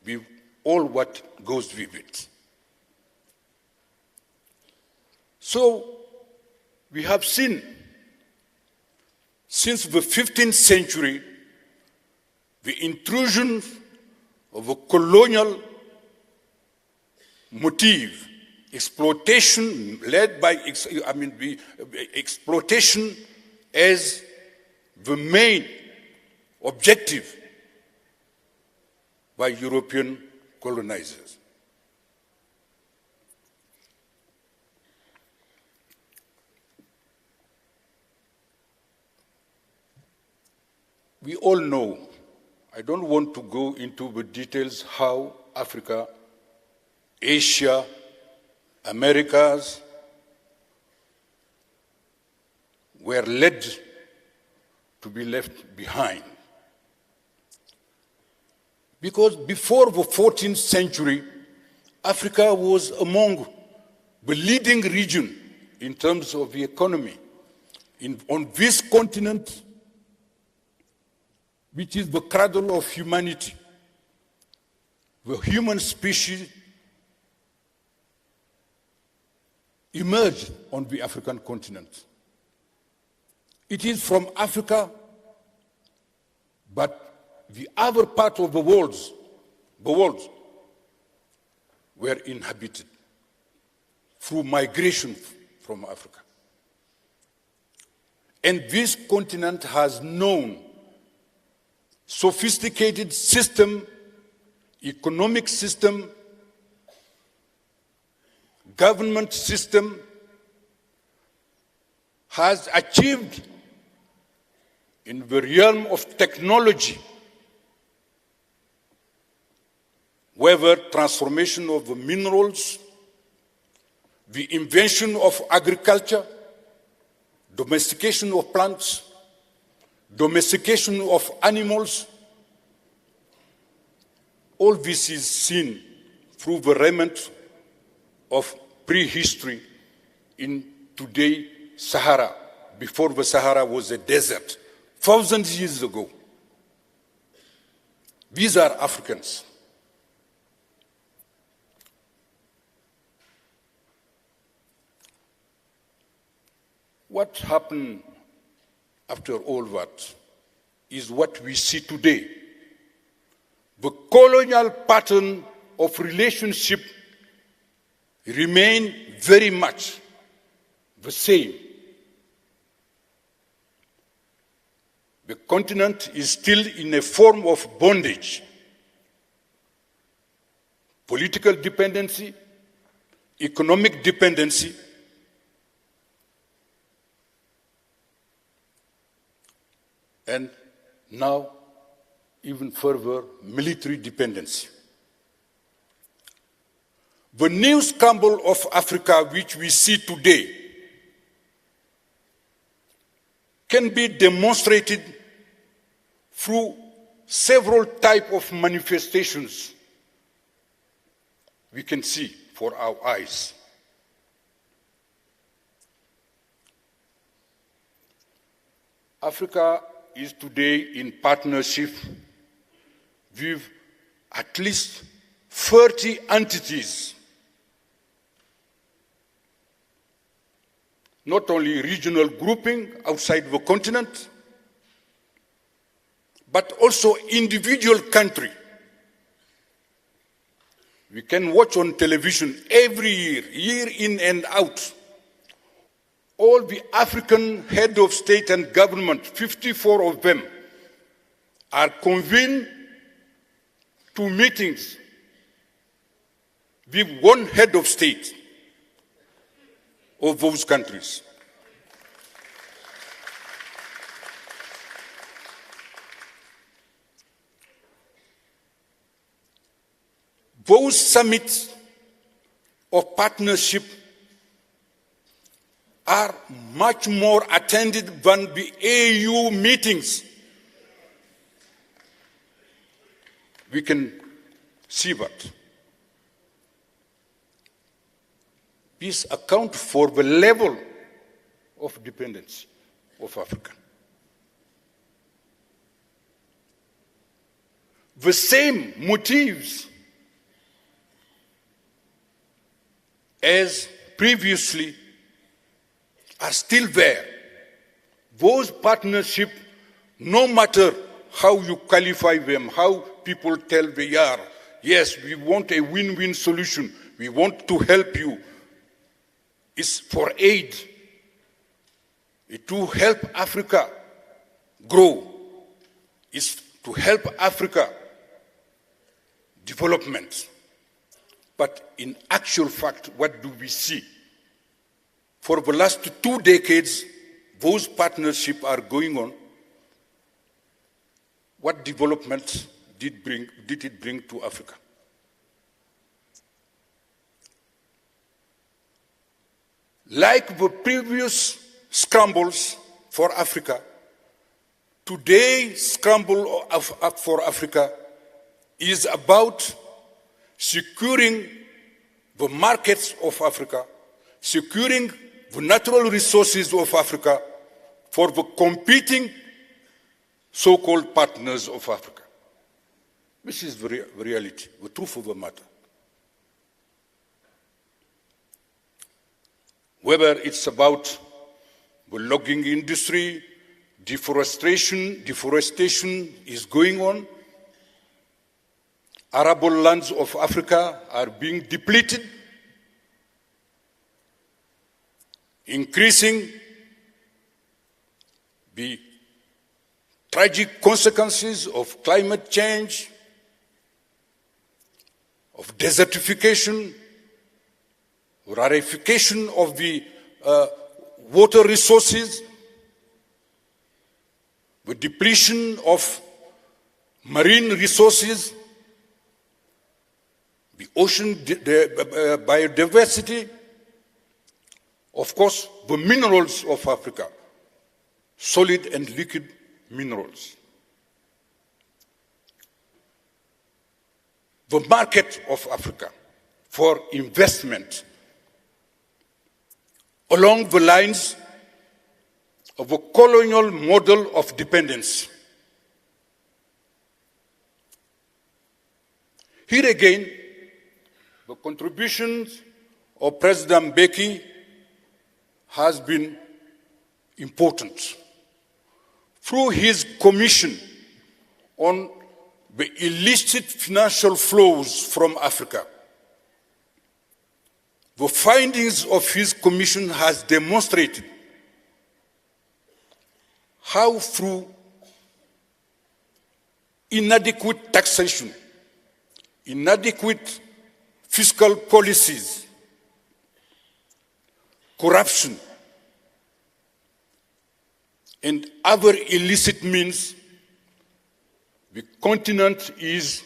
with all what goes with it. So we have seen, since the 15th century, the intrusion of a colonial motive, exploitation led by, exploitation as the main objective by European colonizers. We all know, I don't want to go into the details how Africa, Asia, Americas were led to be left behind. Because before the 14th century, Africa was among the leading region in terms of the economy. On this continent, which is the cradle of humanity, the human species emerged on the African continent. It is from Africa, but the other part of the world were inhabited through migration from Africa. And this continent has known sophisticated system, economic system, government system, has achieved in the realm of technology, whether transformation of the minerals, the invention of agriculture, domestication of plants, domestication of animals. All this is seen through the remnant of prehistory in today Sahara. Before the Sahara was a desert thousands of years ago. These are Africans. What happened after all that is what we see today. The colonial pattern of relationship remain very much the same. The continent is still in a form of bondage. Political dependency, economic dependency, and now even further military dependency. The new scramble of Africa which we see today can be demonstrated through several types of manifestations we can see for our eyes. Africa is today in partnership with at least 30 entities, not only regional grouping outside the continent, but also individual country. We can watch on television every year, year in and out, all the African head of state and government, 54 of them, are convened to meetings with one head of state of those countries. Those summits of partnership are much more attended than the AU meetings. We can see that. This accounts for the level of dependency of Africa. The same motives as previously are still there. Those partnerships, no matter how you qualify them, how people tell they are, yes, we want a win-win solution, we want to help you, it's for aid, to help Africa grow, it's to help Africa development. But in actual fact, what do we see? For the last 2 decades, those partnerships are going on. What development did it bring to Africa? Like the previous scrambles for Africa, today's scramble for Africa is about securing the markets of Africa, securing the natural resources of Africa for the competing so-called partners of Africa. This is the reality, the truth of the matter. Whether it's about the logging industry, deforestation is going on. Arable lands of Africa are being depleted, increasing the tragic consequences of climate change, of desertification, rarefaction of the water resources, the depletion of marine resources, the ocean biodiversity, of course, the minerals of Africa, solid and liquid minerals. The market of Africa for investment along the lines of a colonial model of dependency. Here again, the contributions of President Mbeki has been important. Through his commission on the illicit financial flows from Africa, the findings of his commission has demonstrated how through inadequate taxation, inadequate fiscal policies, corruption, and other illicit means, the continent is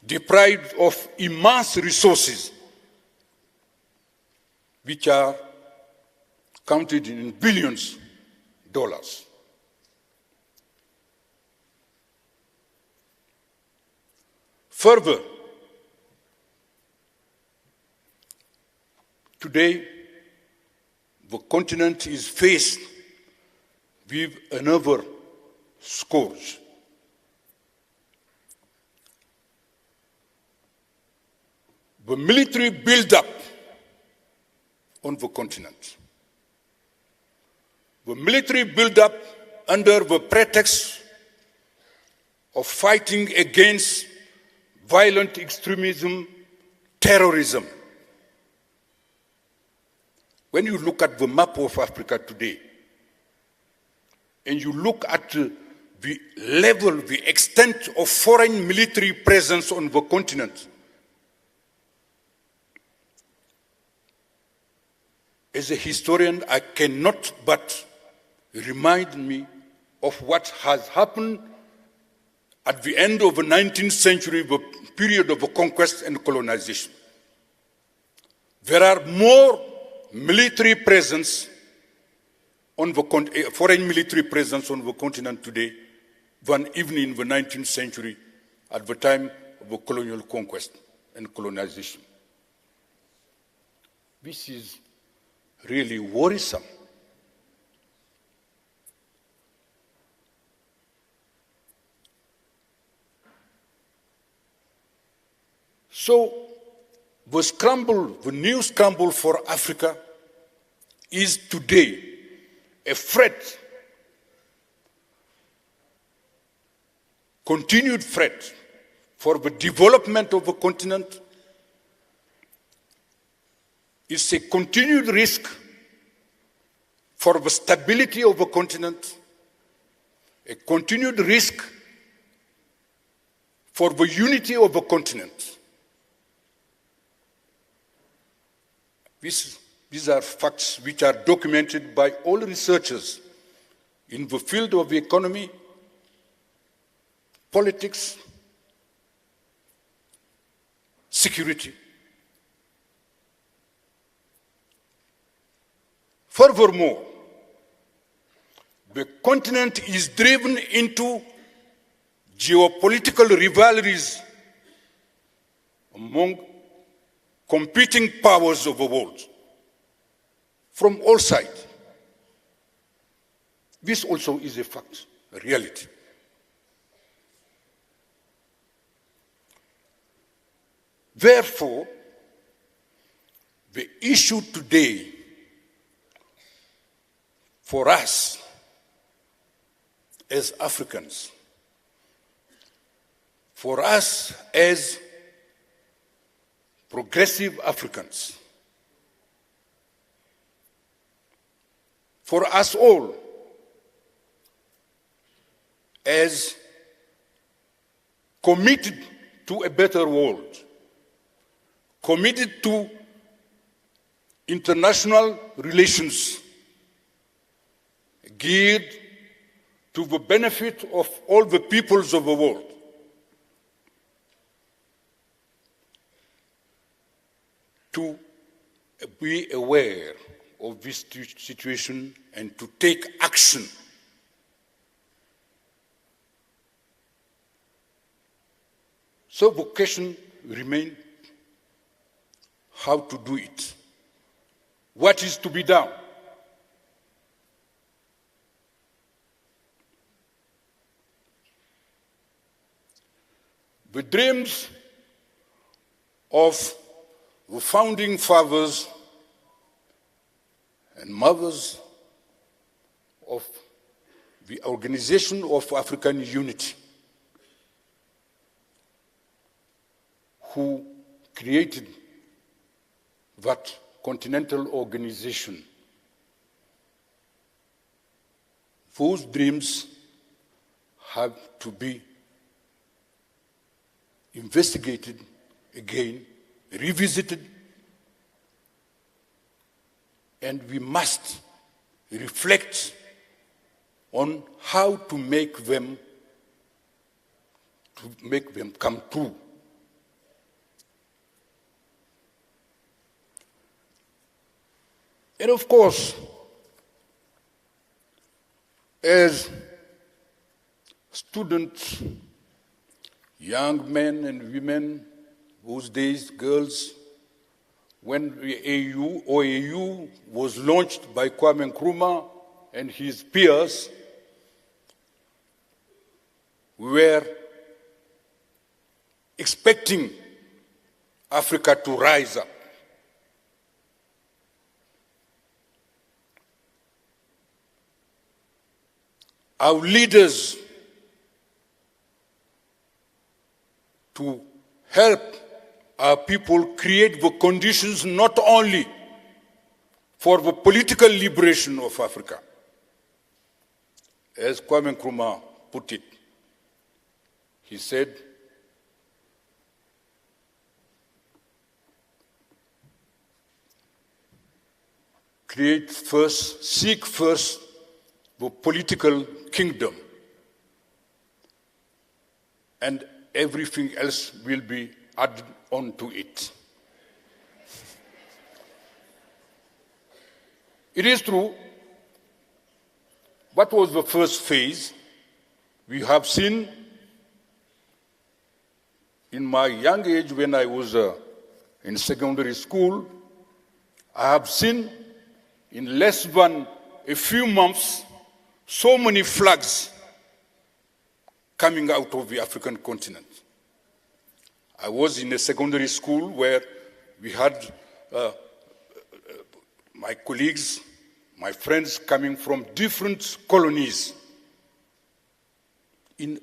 deprived of immense resources, which are counted in billions of dollars. Further, today, the continent is faced with another scourge. The military build-up on the continent. The military build-up under the pretext of fighting against violent extremism, terrorism. When you look at the map of Africa today, and you look at the level, the extent of foreign military presence on the continent, as a historian, I cannot but remind me of what has happened at the end of the 19th century, the period of conquest and colonization. There are more military presence on the foreign military presence on the continent today than even in the 19th century at the time of the colonial conquest and colonization. This is really worrisome. So the scramble, the new scramble for Africa is today a threat, continued threat for the development of the continent. It's a continued risk for the stability of the continent, a continued risk for the unity of the continent. These are facts which are documented by all researchers in the field of the economy, politics, security. Furthermore, the continent is driven into geopolitical rivalries among competing powers of the world from all sides. This also is a fact, a reality. Therefore, the issue today for us as Africans, for us as progressive Africans, for us all as committed to a better world, committed to international relations geared to the benefit of all the peoples of the world. To be aware of this situation and to take action. So the question remains how to do it. What is to be done? the dreams of the founding fathers and mothers of the Organization of African Unity, who created that continental organization. Those dreams have to be investigated again, revisited, and we must reflect on how to make them come true. And of course, as students, young men and women, those days, girls, when the OAU was launched by Kwame Nkrumah and his peers, we were expecting Africa to rise up. Our leaders to help our people create the conditions not only for the political liberation of Africa, as Kwame Nkrumah put it. He said, seek first the political kingdom, and everything else will be added on to it. It is true, what was the first phase? We have seen in my young age when I was in secondary school, I have seen in less than a few months so many flags coming out of the African continent. I was in a secondary school where we had my colleagues, my friends coming from different colonies. In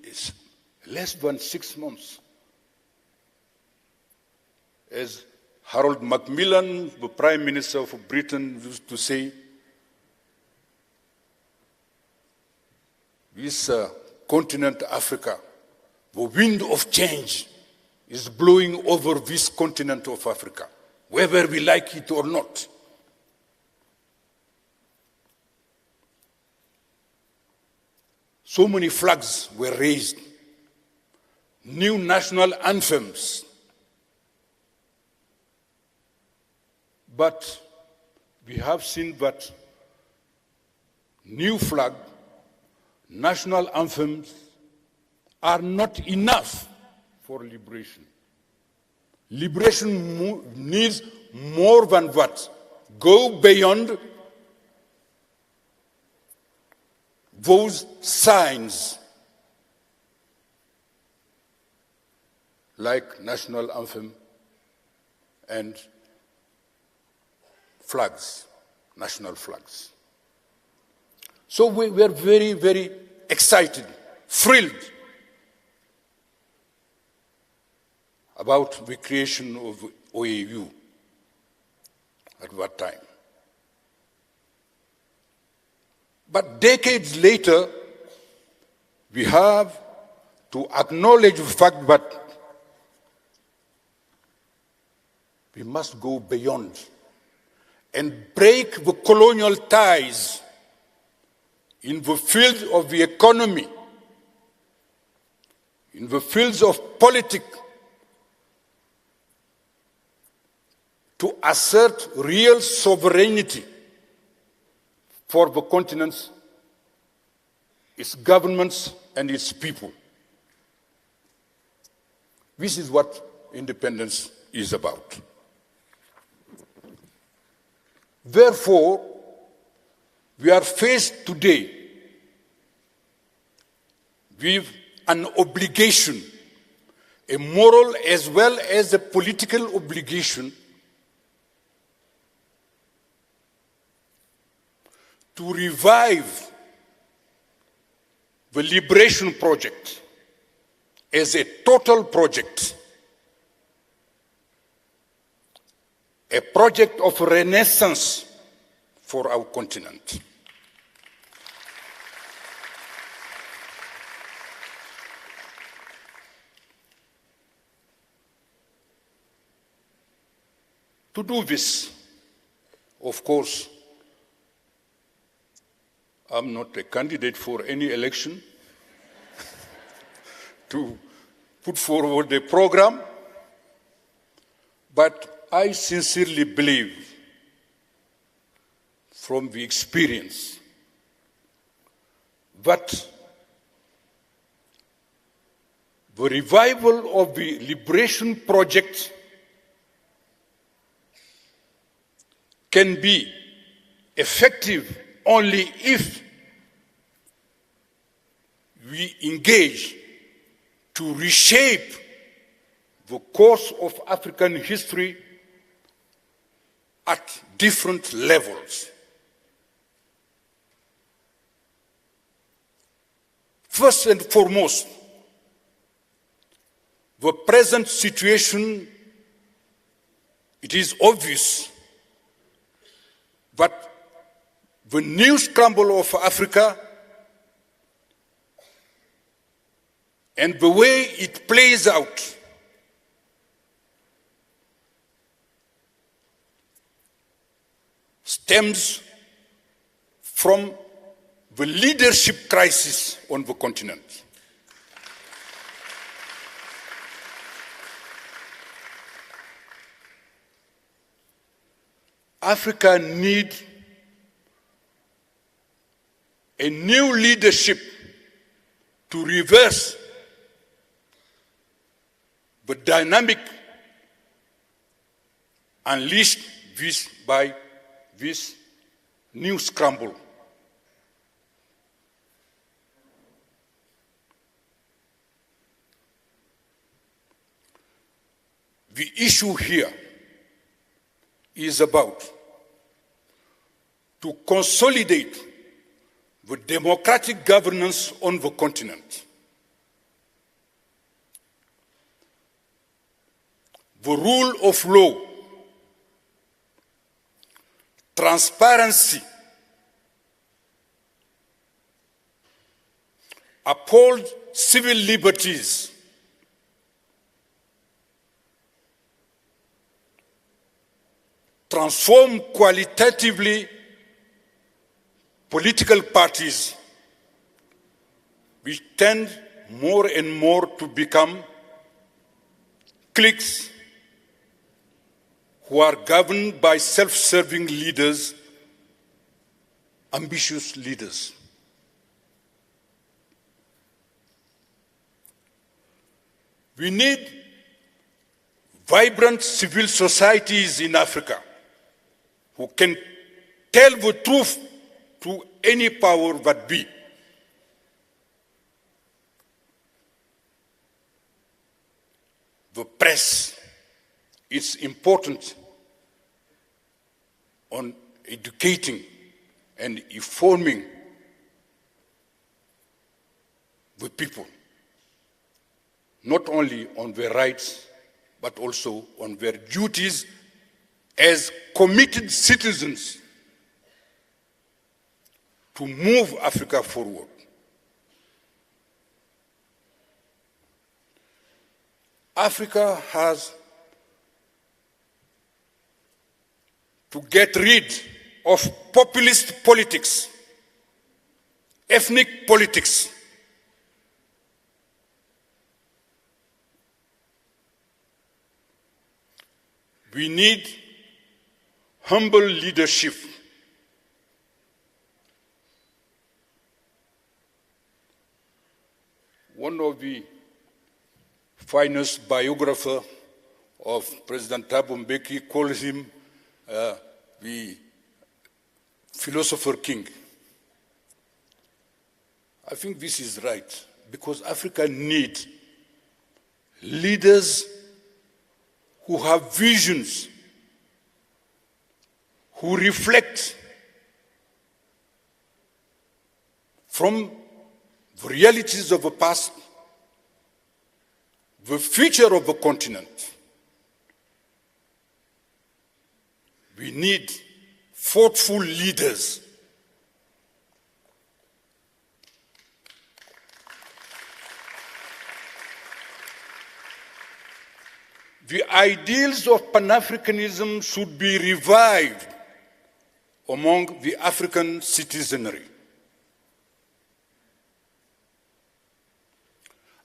less than 6 months, as Harold Macmillan, the Prime Minister of Britain, used to say, this continent, Africa, the wind of change is blowing over this continent of Africa, whether we like it or not. So many flags were raised, new national anthems. But we have seen that new flag, national anthems are not enough for liberation. Liberation needs more than that. Go beyond those signs like national anthem and flags, national flags. So we were very, very excited, thrilled about the creation of OAU at that time. But decades later, we have to acknowledge the fact that we must go beyond and break the colonial ties in the field of the economy, in the fields of politics, to assert real sovereignty for the continents, its governments, and its people. This is what independence is about. Therefore, we are faced today with an obligation a moral as well as a political obligation to revive the liberation project as a total project, a project of renaissance for our continent. To do this, of course, I'm not a candidate for any election to put forward a program, but I sincerely believe from the experience that the revival of the liberation project can be effective only if we engage to reshape the course of African history at different levels. First and foremost, the present situation, it is obvious that the new scramble of Africa and the way it plays out stems from the leadership crisis on the continent. Africa needs a new leadership to reverse the dynamic unleashed by this new scramble. The issue here is about to consolidate the democratic governance on the continent, the rule of law, transparency, uphold civil liberties, transform qualitatively political parties which tend more and more to become cliques who are governed by self-serving leaders, ambitious leaders. We need vibrant civil societies in Africa who can tell the truth to any power that be. The press is important on educating and informing the people, not only on their rights, but also on their duties as committed citizens to move Africa forward. Africa has to get rid of populist politics, ethnic politics. We need humble leadership. One of the finest biographers of President Thabo Mbeki calls him the philosopher king. I think this is right, because Africa needs leaders who have visions, who reflect from the realities of the past, the future of the continent. We need thoughtful leaders. The ideals of Pan-Africanism should be revived among the African citizenry.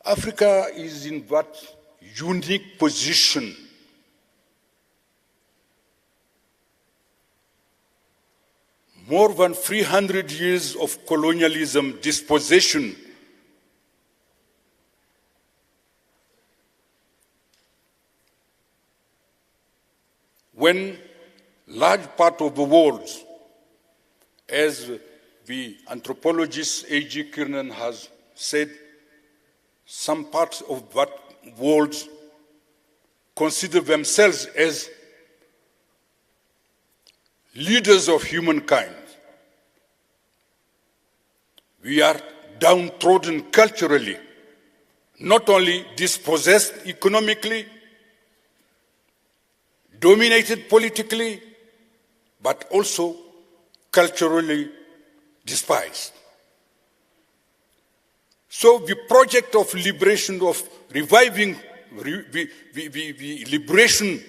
Africa is in that unique position more than 300 years of colonialism dispossession when large part of the world, as the anthropologist A.G. Kiernan has said, some parts of that world consider themselves as leaders of humankind. We are downtrodden culturally, not only dispossessed economically, dominated politically, but also culturally despised. So the project of liberation, of reviving the liberation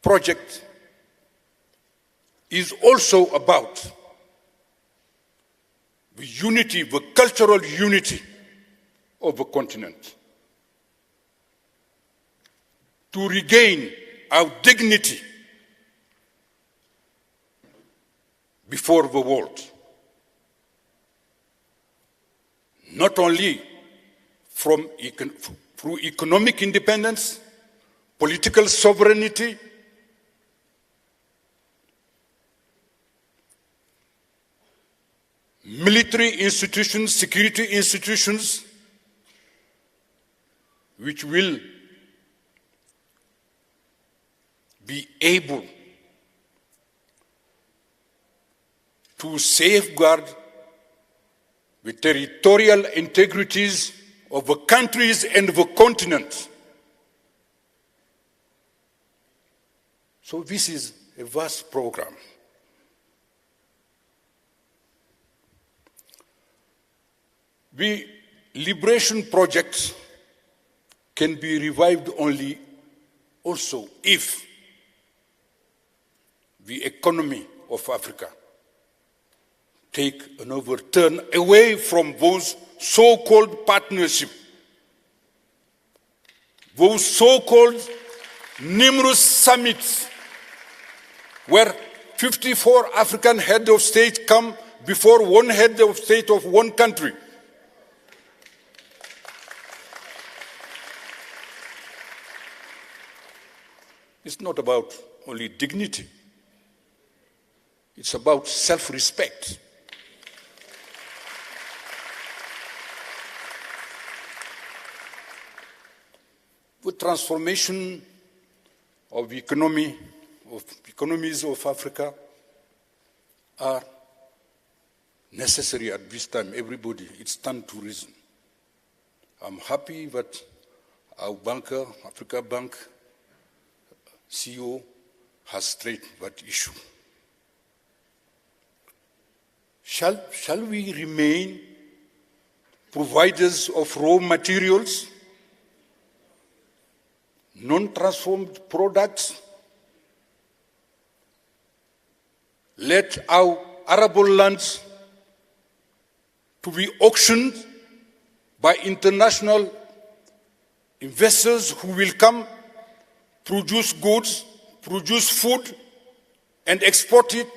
project is also about the unity, the cultural unity of the continent. To regain our dignity before the world. Not only through economic independence, political sovereignty, military institutions, security institutions, which will be able to safeguard the territorial integrities of the countries and the continent. So this is a vast program. The liberation project can be revived only also if the economy of Africa take another turn away from those so-called partnerships, those so-called numerous summits where 54 African heads of state come before one head of state of one country. It's not about only dignity. It's about self-respect. The transformation of the economies of Africa are necessary at this time. Everybody, it's time to reason. I'm happy that our banker, Africa Bank CEO, has straightened that issue. Shall we remain providers of raw materials, non-transformed products? Let our arable lands to be auctioned by international investors who will come, produce goods, produce food, and export it,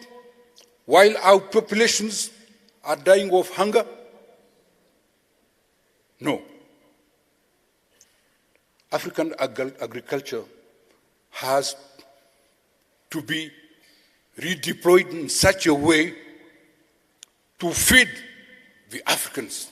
while our populations are dying of hunger? No. African agriculture has to be redeployed in such a way to feed the Africans.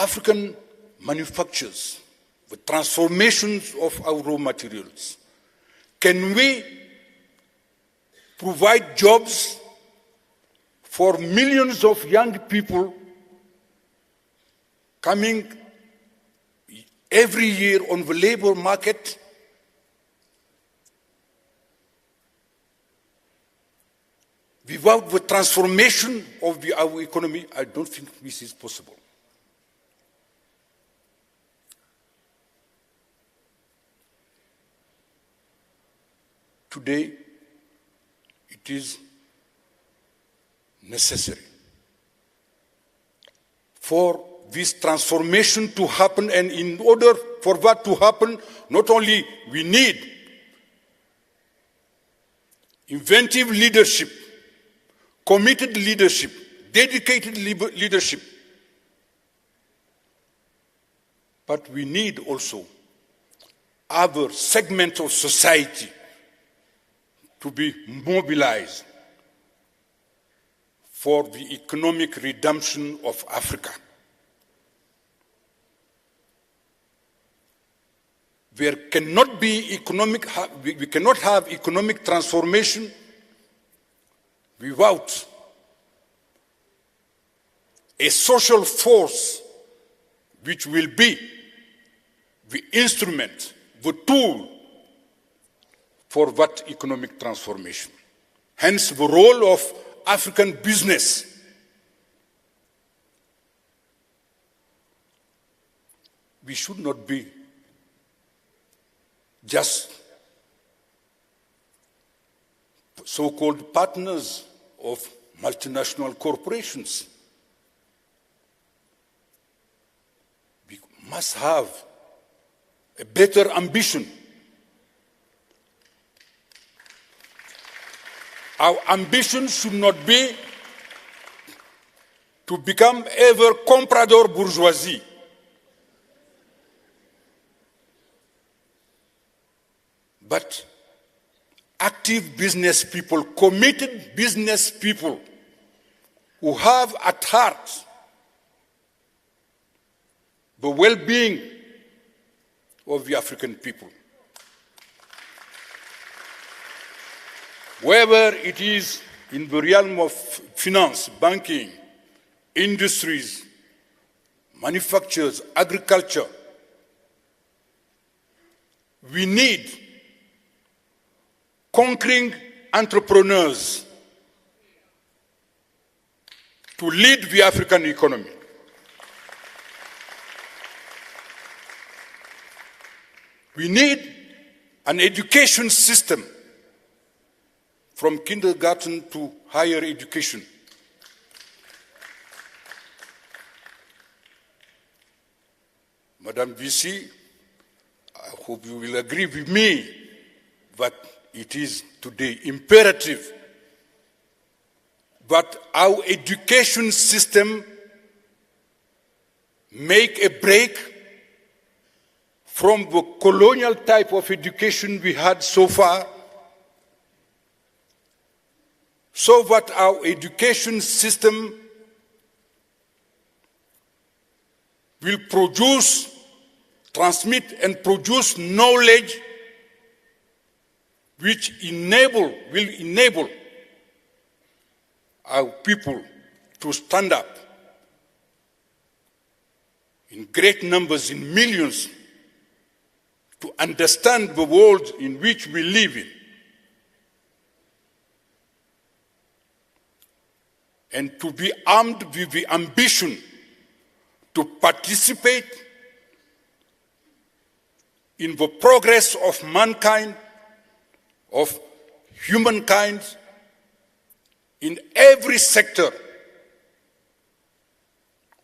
African manufacturers, the transformations of our raw materials? Can we provide jobs for millions of young people coming every year on the labor market? Without the transformation of our economy, I don't think this is possible. Today, it is necessary for this transformation to happen, and in order for that to happen, not only we need inventive leadership, committed leadership, dedicated leadership, but we need also other segments of society to be mobilized for the economic redemption of Africa. There cannot be we cannot have economic transformation without a social force which will be the instrument, the tool for that economic transformation. Hence the role of African business. We should not be just so-called partners of multinational corporations. We must have a better ambition. Our ambition should not be to become ever comprador bourgeoisie. But active business people, committed business people who have at heart the well-being of the African people. Whether it is in the realm of finance, banking, industries, manufacturers, agriculture, we need conquering entrepreneurs to lead the African economy. We need an education system from kindergarten to higher education. Madam VC, I hope you will agree with me that it is today imperative that our education system make a break from the colonial type of education we had so far, so that our education system will produce, transmit and produce knowledge which will enable our people to stand up in great numbers, in millions, to understand the world in which we live in, and to be armed with the ambition to participate in the progress of mankind, of humankind, in every sector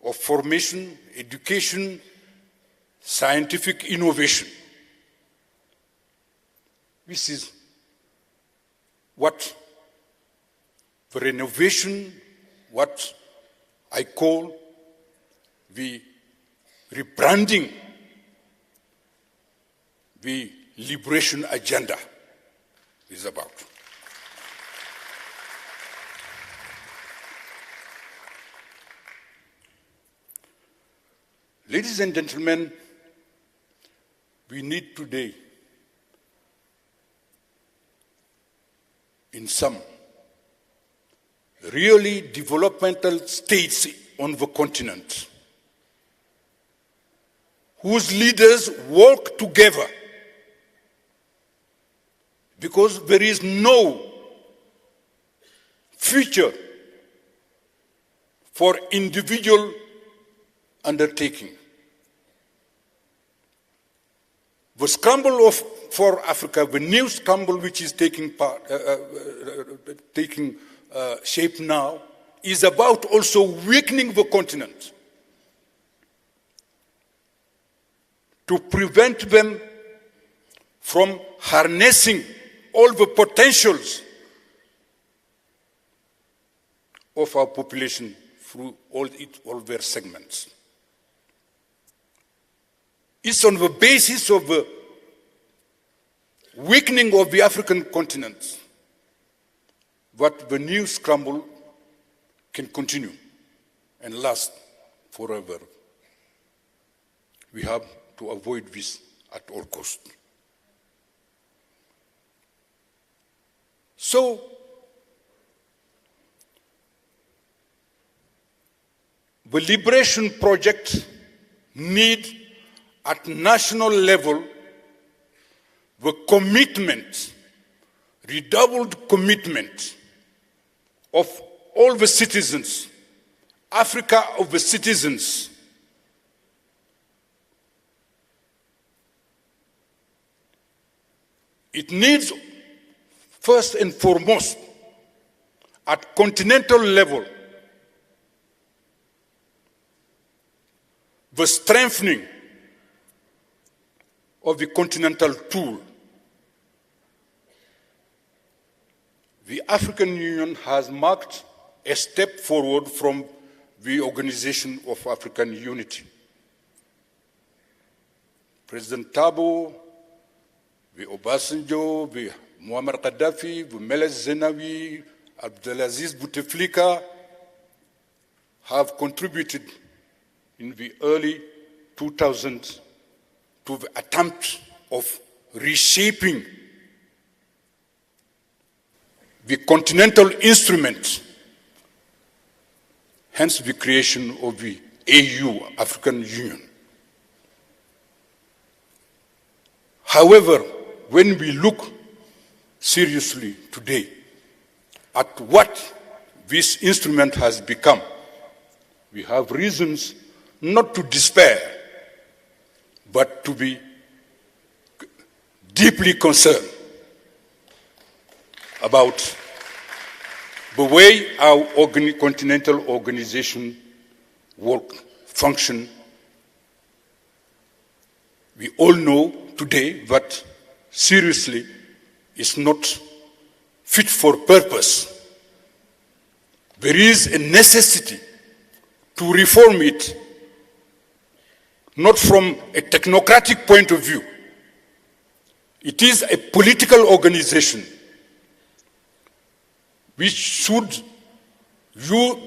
of formation, education, scientific innovation. This is what the renovation, what I call the rebranding, the liberation agenda is about. Ladies and gentlemen, we need today, in some, really developmental states on the continent, whose leaders work together, because there is no future for individual undertaking. The scramble for Africa, the new scramble which is taking shape now, is about also weakening the continent to prevent them from harnessing all the potentials of our population through all their segments. It's on the basis of the weakening of the African continent that the new scramble can continue and last forever. We have to avoid this at all costs. So, the liberation project needs at national level the commitment, redoubled commitment of all the citizens, Africa of the citizens. It needs, first and foremost, at continental level, the strengthening of the continental tool. The African Union has marked a step forward from the Organization of African Unity. President Thabo, the Obasanjo, the Muammar Gaddafi, the Meles Zenawi, Abdelaziz Bouteflika have contributed in the early 2000s to the attempt of reshaping the continental instrument, hence the creation of the AU, African Union. However, when we look seriously today at what this instrument has become, we have reasons not to despair, but to be deeply concerned about the way our continental organization function. We all know today that seriously is not fit for purpose. There is a necessity to reform it, not from a technocratic point of view. It is a political organization which should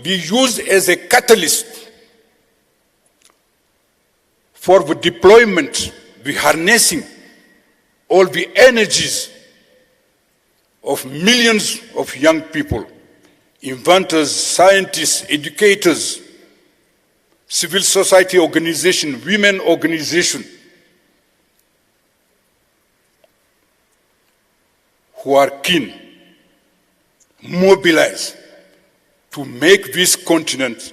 be used as a catalyst for the deployment, the harnessing all the energies of millions of young people, inventors, scientists, educators, civil society organization, women organization, who are keen, mobilized to make this continent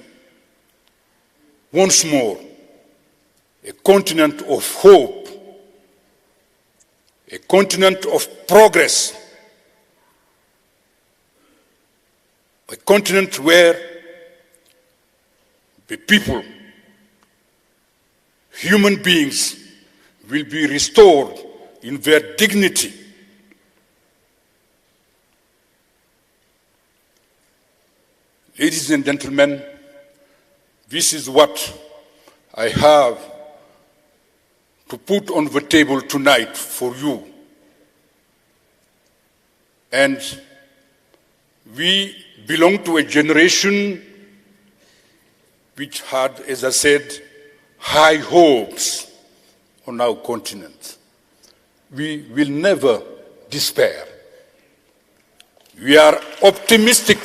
once more a continent of hope, a continent of progress, a continent where the people, human beings, will be restored in their dignity. Ladies and gentlemen, this is what I have to put on the table tonight for you. And we belong to a generation which had, as I said, high hopes on our continent. We will never despair. We are optimistic.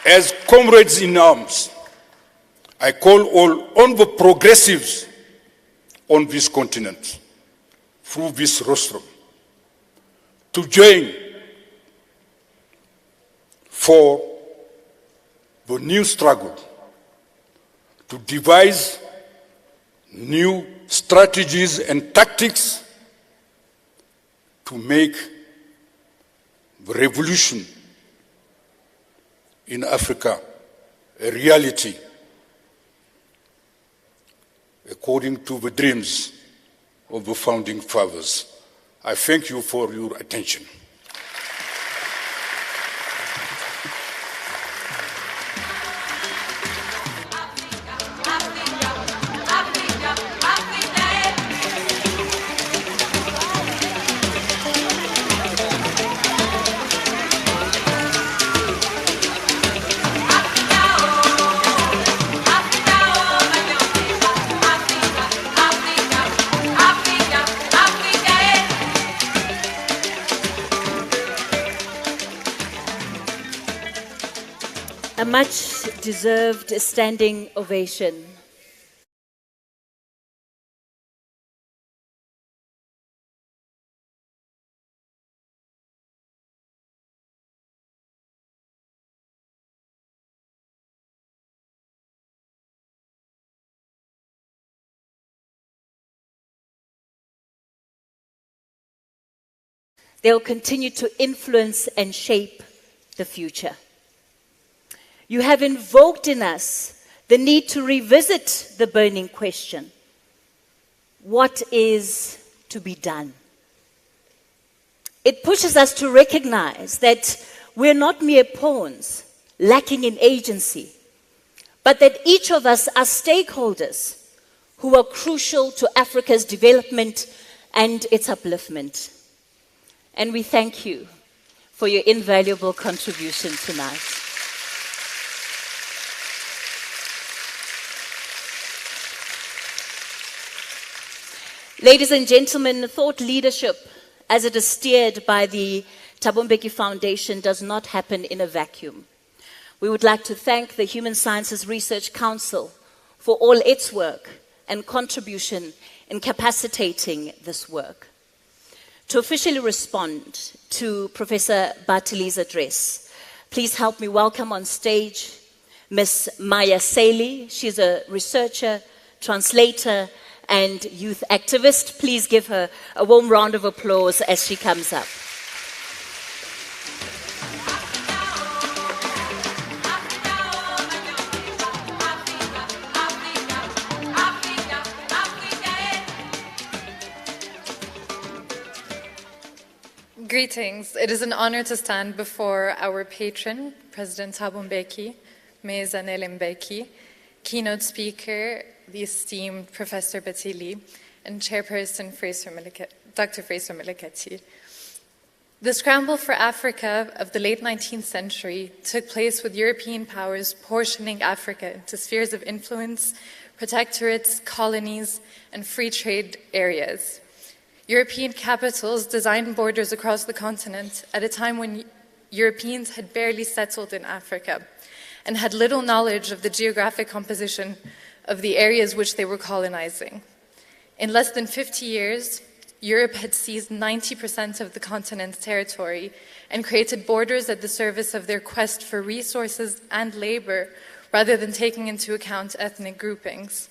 As comrades in arms, I call on the progressives on this continent, through this rostrum, to join for the new struggle, to devise new strategies and tactics to make the revolution in Africa a reality according to the dreams of the founding fathers. I thank you for your attention. A much-deserved standing ovation. They'll continue to influence and shape the future. You have invoked in us the need to revisit the burning question: what is to be done? It pushes us to recognize that we're not mere pawns lacking in agency, but that each of us are stakeholders who are crucial to Africa's development and its upliftment. And we thank you for your invaluable contribution tonight. Ladies and gentlemen, thought leadership, as it is steered by the Thabo Mbeki Foundation, does not happen in a vacuum. We would like to thank the Human Sciences Research Council for all its work and contribution in capacitating this work. To officially respond to Professor Bathily's address, please help me welcome on stage Ms. Maya Saili. She's a researcher, translator, and youth activist. Please give her a warm round of applause as she comes up. Greetings. It is an honor to stand before our patron, President Thabo Mbeki, Mbeki, keynote speaker, the esteemed Professor Bathily, and Chairperson Dr. Fraser Mileketi. The scramble for Africa of the late 19th century took place with European powers portioning Africa into spheres of influence, protectorates, colonies, and free trade areas. European capitals designed borders across the continent at a time when Europeans had barely settled in Africa and had little knowledge of the geographic composition of the areas which they were colonizing. In less than 50 years, Europe had seized 90% of the continent's territory and created borders at the service of their quest for resources and labor, rather than taking into account ethnic groupings.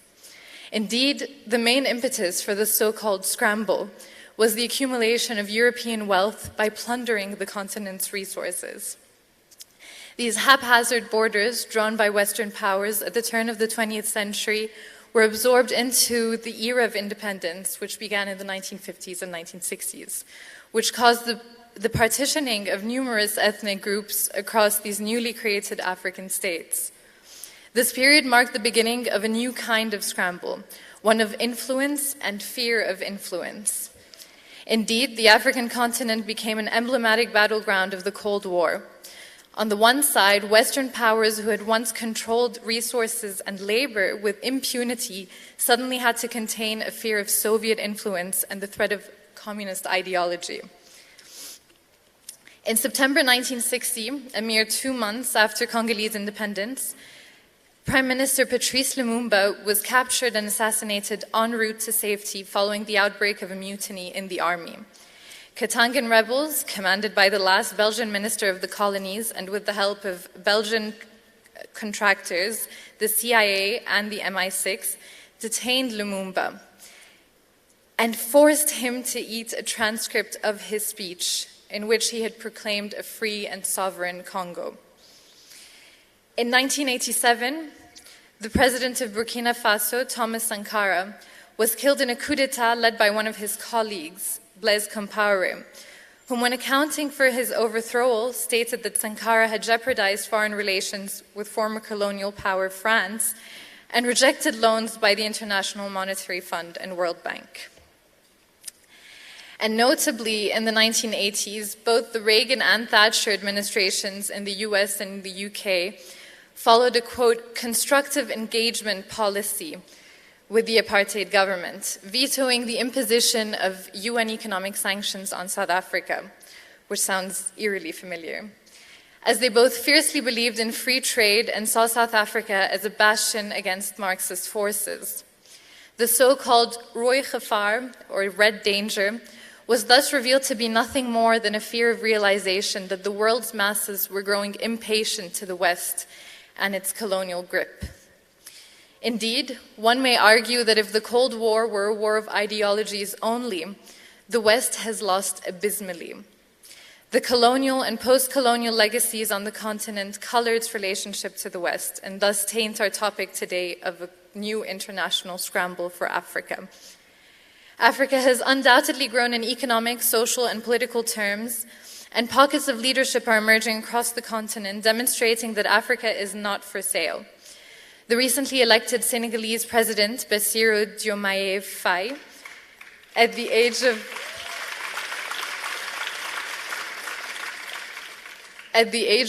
Indeed, the main impetus for the so-called scramble was the accumulation of European wealth by plundering the continent's resources. These haphazard borders, drawn by Western powers at the turn of the 20th century, were absorbed into the era of independence, which began in the 1950s and 1960s, which caused the partitioning of numerous ethnic groups across these newly created African states. This period marked the beginning of a new kind of scramble, one of influence and fear of influence. Indeed, the African continent became an emblematic battleground of the Cold War. On the one side, Western powers who had once controlled resources and labor with impunity suddenly had to contain a fear of Soviet influence and the threat of communist ideology. In September 1960, a mere 2 months after Congolese independence, Prime Minister Patrice Lumumba was captured and assassinated en route to safety following the outbreak of a mutiny in the army. Katangan rebels, commanded by the last Belgian minister of the colonies and with the help of Belgian contractors, the CIA and the MI6, detained Lumumba and forced him to eat a transcript of his speech in which he had proclaimed a free and sovereign Congo. In 1987, the president of Burkina Faso, Thomas Sankara, was killed in a coup d'etat led by one of his colleagues, Blaise Compaoré, whom, when accounting for his overthrow, stated that Sankara had jeopardized foreign relations with former colonial power France and rejected loans by the International Monetary Fund and World Bank. And notably, in the 1980s, both the Reagan and Thatcher administrations in the US and the UK followed a, quote, constructive engagement policy with the apartheid government, vetoing the imposition of UN economic sanctions on South Africa, which sounds eerily familiar, as they both fiercely believed in free trade and saw South Africa as a bastion against Marxist forces. The so-called Rooi Gevaar, or red danger, was thus revealed to be nothing more than a fear of realization that the world's masses were growing impatient to the West and its colonial grip. Indeed, one may argue that if the Cold War were a war of ideologies only, the West has lost abysmally. The colonial and post-colonial legacies on the continent color its relationship to the West and thus taint our topic today of a new international scramble for Africa. Africa has undoubtedly grown in economic, social, and political terms, and pockets of leadership are emerging across the continent, demonstrating that Africa is not for sale. The recently elected Senegalese president, Bassirou Diomaye Faye, at the age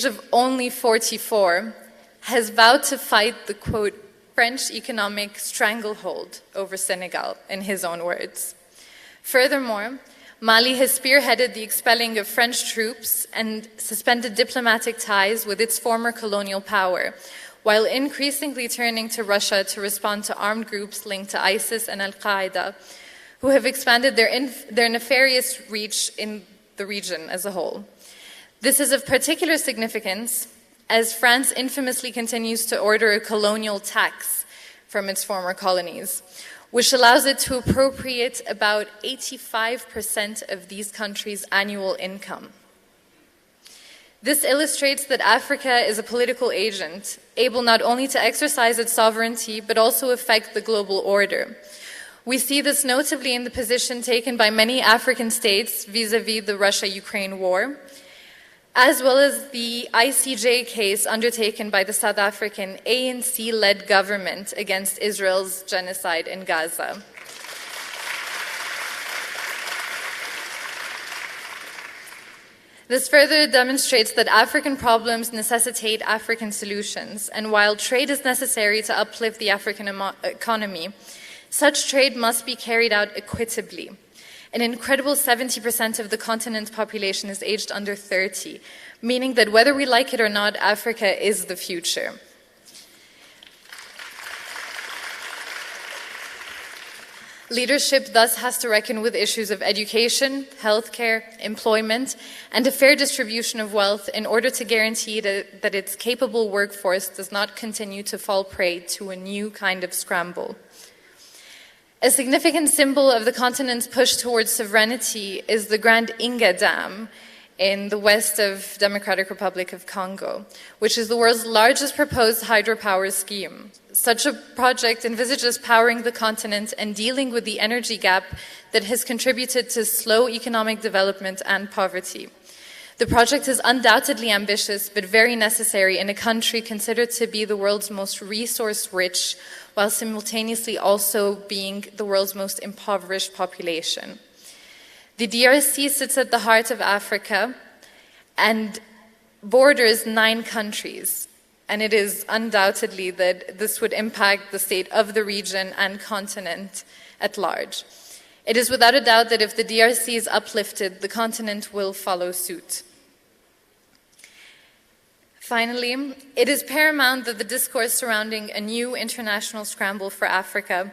of only 44, has vowed to fight the, quote, French economic stranglehold over Senegal, in his own words. Furthermore, Mali has spearheaded the expelling of French troops and suspended diplomatic ties with its former colonial power, while increasingly turning to Russia to respond to armed groups linked to ISIS and Al-Qaeda, who have expanded their nefarious reach in the region as a whole. This is of particular significance as France infamously continues to order a colonial tax from its former colonies, which allows it to appropriate about 85% of these countries' annual income. This illustrates that Africa is a political agent, able not only to exercise its sovereignty, but also affect the global order. We see this notably in the position taken by many African states vis-à-vis the Russia-Ukraine war, as well as the ICJ case undertaken by the South African ANC-led government against Israel's genocide in Gaza. This further demonstrates that African problems necessitate African solutions, and while trade is necessary to uplift the African economy, such trade must be carried out equitably. An incredible 70% of the continent's population is aged under 30, meaning that whether we like it or not, Africa is the future. Leadership thus has to reckon with issues of education, healthcare, employment, and a fair distribution of wealth in order to guarantee that its capable workforce does not continue to fall prey to a new kind of scramble. A significant symbol of the continent's push towards sovereignty is the Grand Inga Dam in the west of Democratic Republic of Congo, which is the world's largest proposed hydropower scheme. Such a project envisages powering the continent and dealing with the energy gap that has contributed to slow economic development and poverty. The project is undoubtedly ambitious, but very necessary in a country considered to be the world's most resource-rich, while simultaneously also being the world's most impoverished population. The DRC sits at the heart of Africa, and borders 9 countries, and it is undoubtedly that this would impact the state of the region and continent at large. It is without a doubt that if the DRC is uplifted, the continent will follow suit. Finally, it is paramount that the discourse surrounding a new international scramble for Africa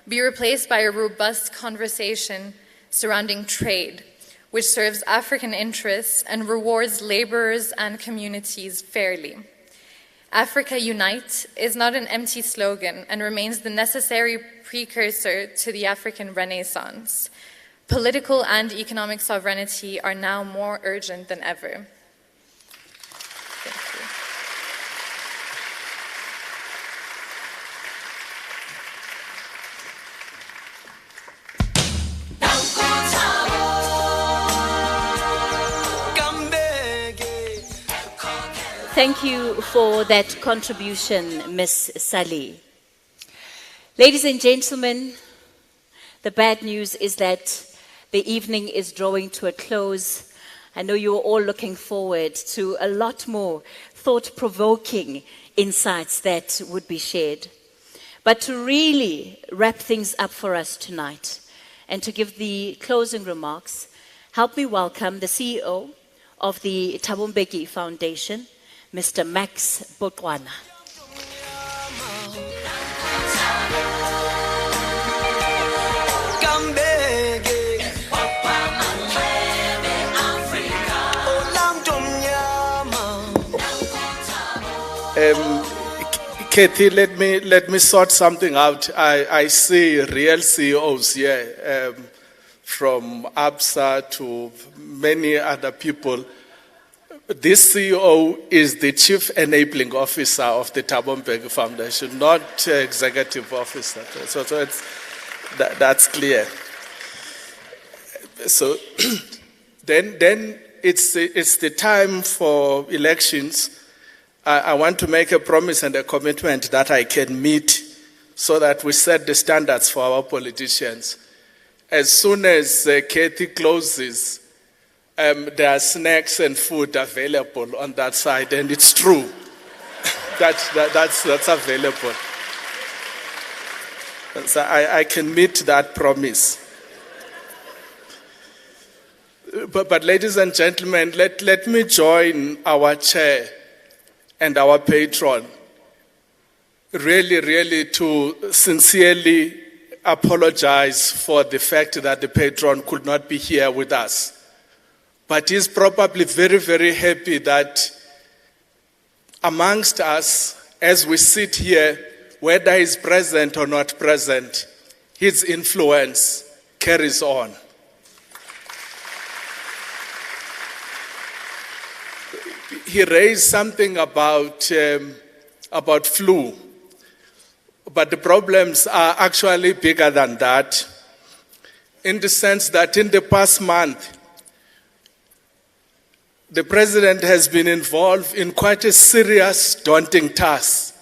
be replaced by a robust conversation surrounding trade, which serves African interests and rewards laborers and communities fairly. Africa Unite is not an empty slogan and remains the necessary precursor to the African Renaissance. Political and economic sovereignty are now more urgent than ever. Thank you. Thank you for that contribution, Ms. Sally. Ladies and gentlemen, the bad news is that the evening is drawing to a close. I know you're all looking forward to a lot more thought-provoking insights that would be shared. But to really wrap things up for us tonight and to give the closing remarks, help me welcome the CEO of the Thabo Mbeki Foundation, Mr. Max Botwana. Kathy, let me sort something out. I see real CEOs here, from ABSA to many other people. This CEO is the Chief Enabling Officer of the Thabo Mbeki Foundation, not Executive Officer. So that's clear. So then it's the time for elections. I want to make a promise and a commitment that I can meet so that we set the standards for our politicians. As soon as Kathy closes, there are snacks and food available on that side, and it's true. that's available. So I can meet that promise. But ladies and gentlemen, let me join our chair and our patron really to sincerely apologize for the fact that the patron could not be here with us. But he's probably very, very happy that amongst us, as we sit here, whether he's present or not present, his influence carries on. He raised something about flu, but the problems are actually bigger than that, in the sense that in the past month, the president has been involved in quite a serious, daunting task.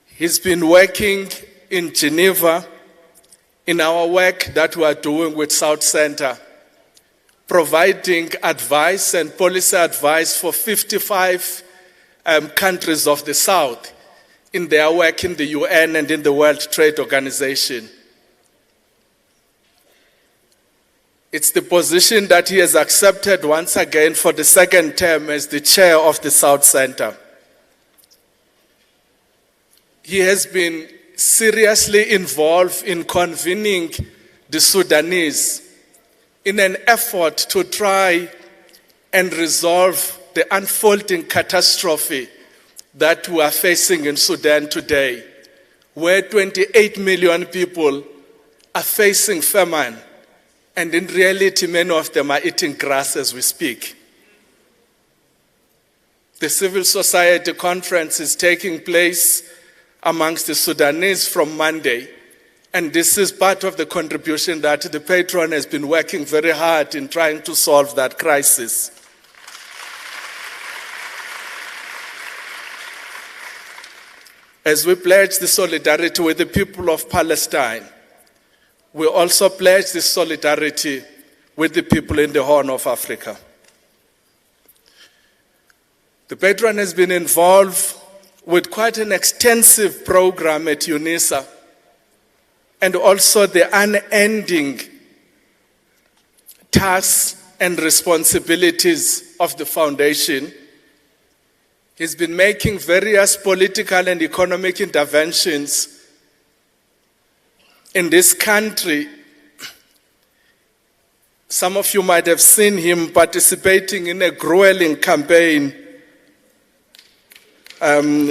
He's been working in Geneva in our work that we are doing with South Center, providing advice and policy advice for 55 countries of the South in their work in the UN and in the World Trade Organization. It's the position that he has accepted once again for the second term as the chair of the South Center. He has been seriously involved in convening the Sudanese in an effort to try and resolve the unfolding catastrophe that we are facing in Sudan today, where 28 million people are facing famine. And in reality, many of them are eating grass as we speak. The civil society conference is taking place amongst the Sudanese from Monday. And this is part of the contribution that the patron has been working very hard in trying to solve that crisis. As we pledge the solidarity with the people of Palestine, we also pledge this solidarity with the people in the Horn of Africa. The patron has been involved with quite an extensive program at UNISA, and also the unending tasks and responsibilities of the foundation. He's been making various political and economic interventions in this country. Some of you might have seen him participating in a grueling campaign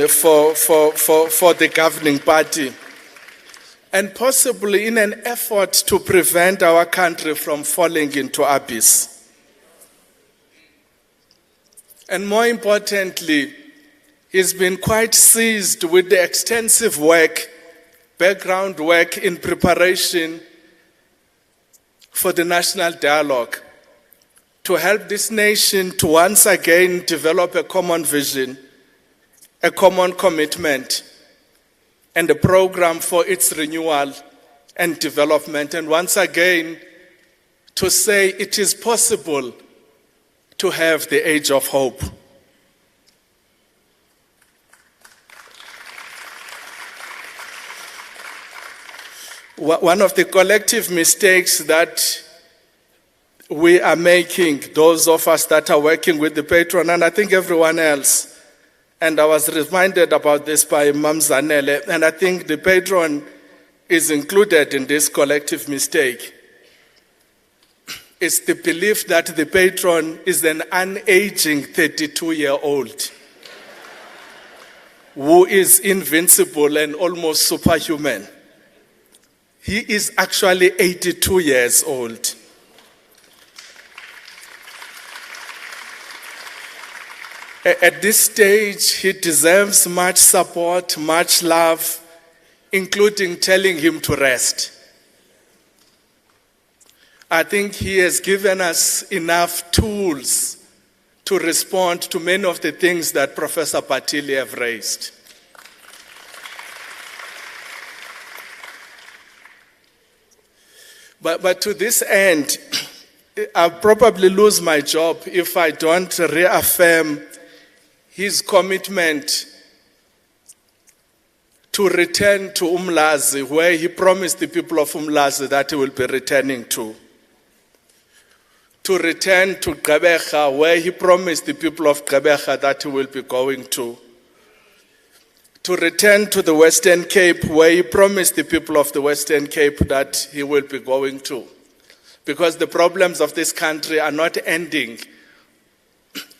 for the governing party, and possibly in an effort to prevent our country from falling into abyss. And more importantly, he's been quite seized with the extensive work, background work in preparation for the national dialogue, to help this nation to once again develop a common vision, a common commitment, and a program for its renewal and development. And once again, to say it is possible to have the age of hope. One of the collective mistakes that we are making, those of us that are working with the patron, and I think everyone else, and I was reminded about this by Mam Zanele, and I think the patron is included in this collective mistake. It's the belief that the patron is an unaging 32-year-old who is invincible and almost superhuman. He is actually 82 years old. At this stage, he deserves much support, much love, including telling him to rest. I think he has given us enough tools to respond to many of the things that Professor Bathily have raised. But to this end, I'll probably lose my job if I don't reaffirm his commitment to return to Umlazi, where he promised the people of Umlazi that he will be returning to return to Gqeberha, where he promised the people of Gqeberha that he will be going to return to the Western Cape, where he promised the people of the Western Cape that he will be going to. Because the problems of this country are not ending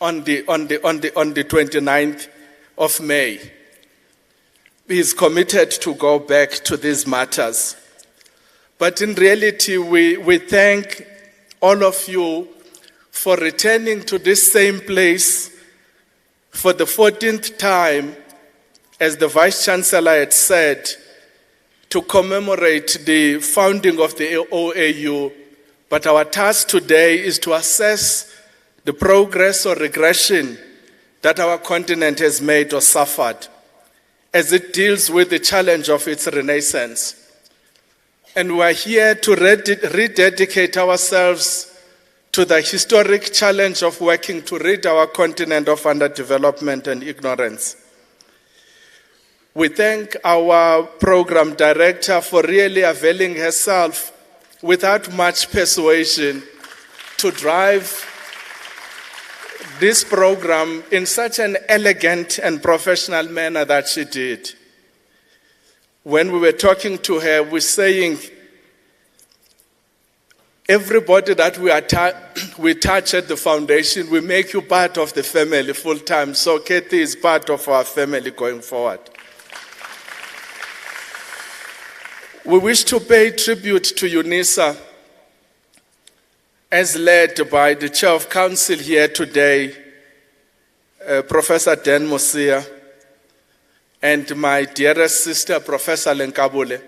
on the 29th of May. He is committed to go back to these matters. But in reality, we thank all of you for returning to this same place for the 14th time, as the Vice-Chancellor had said, to commemorate the founding of the OAU. But our task today is to assess the progress or regression that our continent has made or suffered as it deals with the challenge of its renaissance. And we are here to rededicate ourselves to the historic challenge of working to rid our continent of underdevelopment and ignorance. We thank our program director for really availing herself without much persuasion to drive this program in such an elegant and professional manner that she did. When we were talking to her, we were saying, everybody that we touch at the foundation, we make you part of the family full time. So Kathy is part of our family going forward. We wish to pay tribute to UNISA, as led by the Chair of Council here today, Professor Dan Mosia, and my dearest sister, Professor Lenkabule,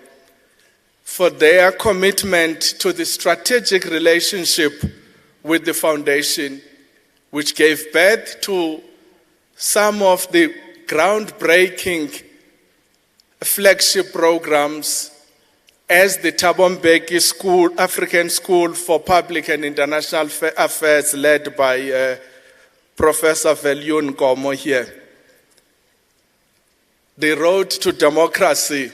for their commitment to the strategic relationship with the foundation, which gave birth to some of the groundbreaking flagship programs as the Thabo Mbeki School, African School for Public and International Affairs, led by Professor Velion Komo here. The Road to Democracy,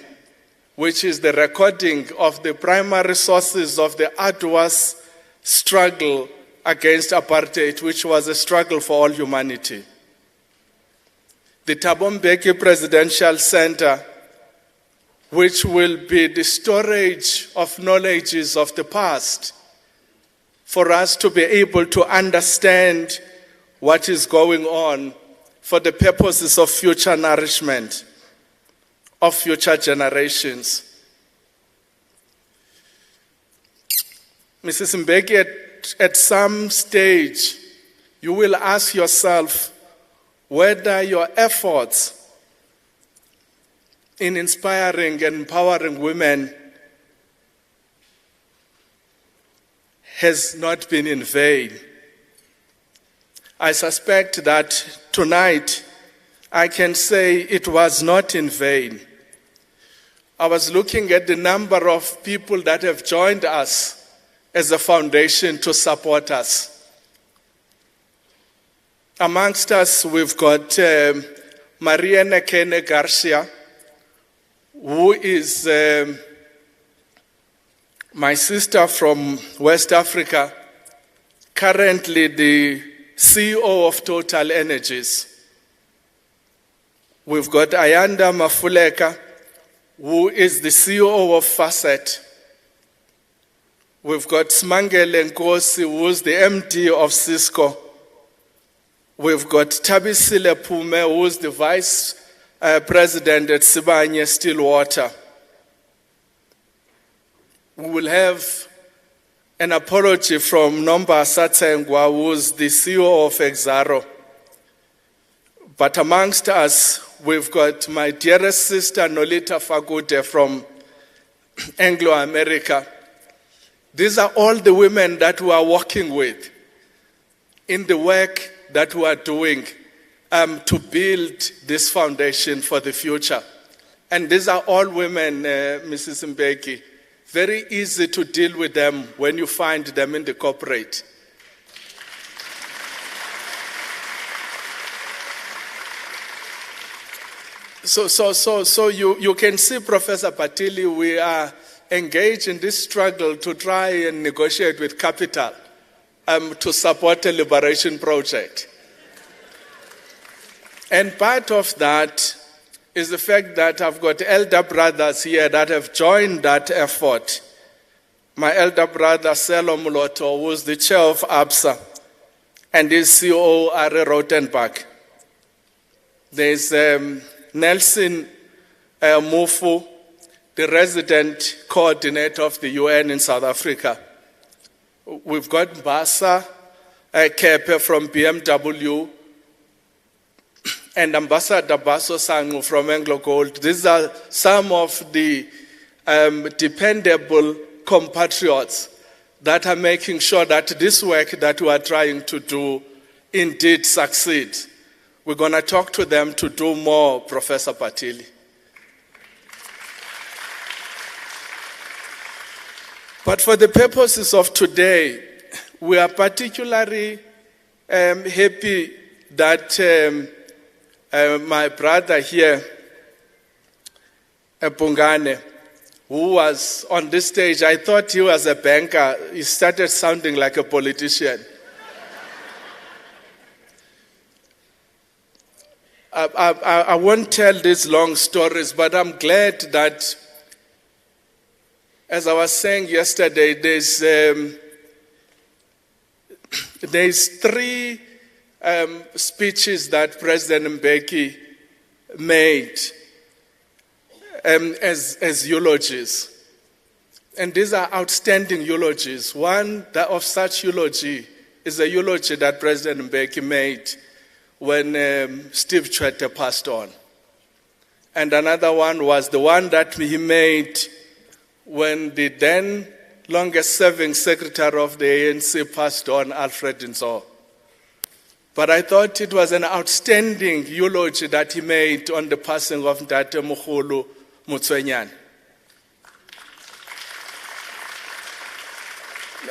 which is the recording of the primary sources of the arduous struggle against apartheid, which was a struggle for all humanity. The Thabo Mbeki Presidential Center, which will be the storage of knowledges of the past for us to be able to understand what is going on for the purposes of future nourishment of future generations. Mrs. Mbeki, at some stage, you will ask yourself whether your efforts in inspiring and empowering women has not been in vain. I suspect that tonight I can say it was not in vain. I was looking at the number of people that have joined us as a foundation to support us. Amongst us, we've got Maria Nekene Garcia, who is my sister from West Africa, currently the CEO of Total Energies. We've got Ayanda Mafuleka, who is the CEO of Facet. We've got Smangele Nkosi, who is the MD of Cisco. We've got Thabisile Pume, who is the Vice President at Sibanye Stillwater. We will have an apology from Nomba Satsengwa, who is the CEO of Exaro. But amongst us, we've got my dearest sister, Nolita Fagute from Anglo-America. These are all the women that we are working with in the work that we are doing to build this foundation for the future. And these are all women, Mrs. Mbeki. Very easy to deal with them when you find them in the corporate. So you can see, Professor Bathily, we are engaged in this struggle to try and negotiate with capital to support a liberation project. And part of that is the fact that I've got elder brothers here that have joined that effort. My elder brother, Selo Muloto, who is the chair of ABSA, and his CEO, Are Rothenberg. There's Nelson Mufu, the resident coordinator of the UN in South Africa. We've got Mbasa Kepe from BMW and Ambassador Baso Sangu from Anglo Gold. These are some of the dependable compatriots that are making sure that this work that we are trying to do indeed succeeds. We're going to talk to them to do more, Professor Bathily. But for the purposes of today, we are particularly happy that my brother here, Pungane, who was on this stage, I thought he was a banker. He started sounding like a politician. I won't tell these long stories, but I'm glad that, as I was saying yesterday, there's three speeches that President Mbeki made as eulogies. And these are outstanding eulogies. One of such eulogy is a eulogy that President Mbeki made when Steve Tshwete passed on. And another one was the one that he made when the then longest-serving secretary of the ANC passed on, Alfred Nzo. But I thought it was an outstanding eulogy that he made on the passing of Ntate Mogolo Motswenyane.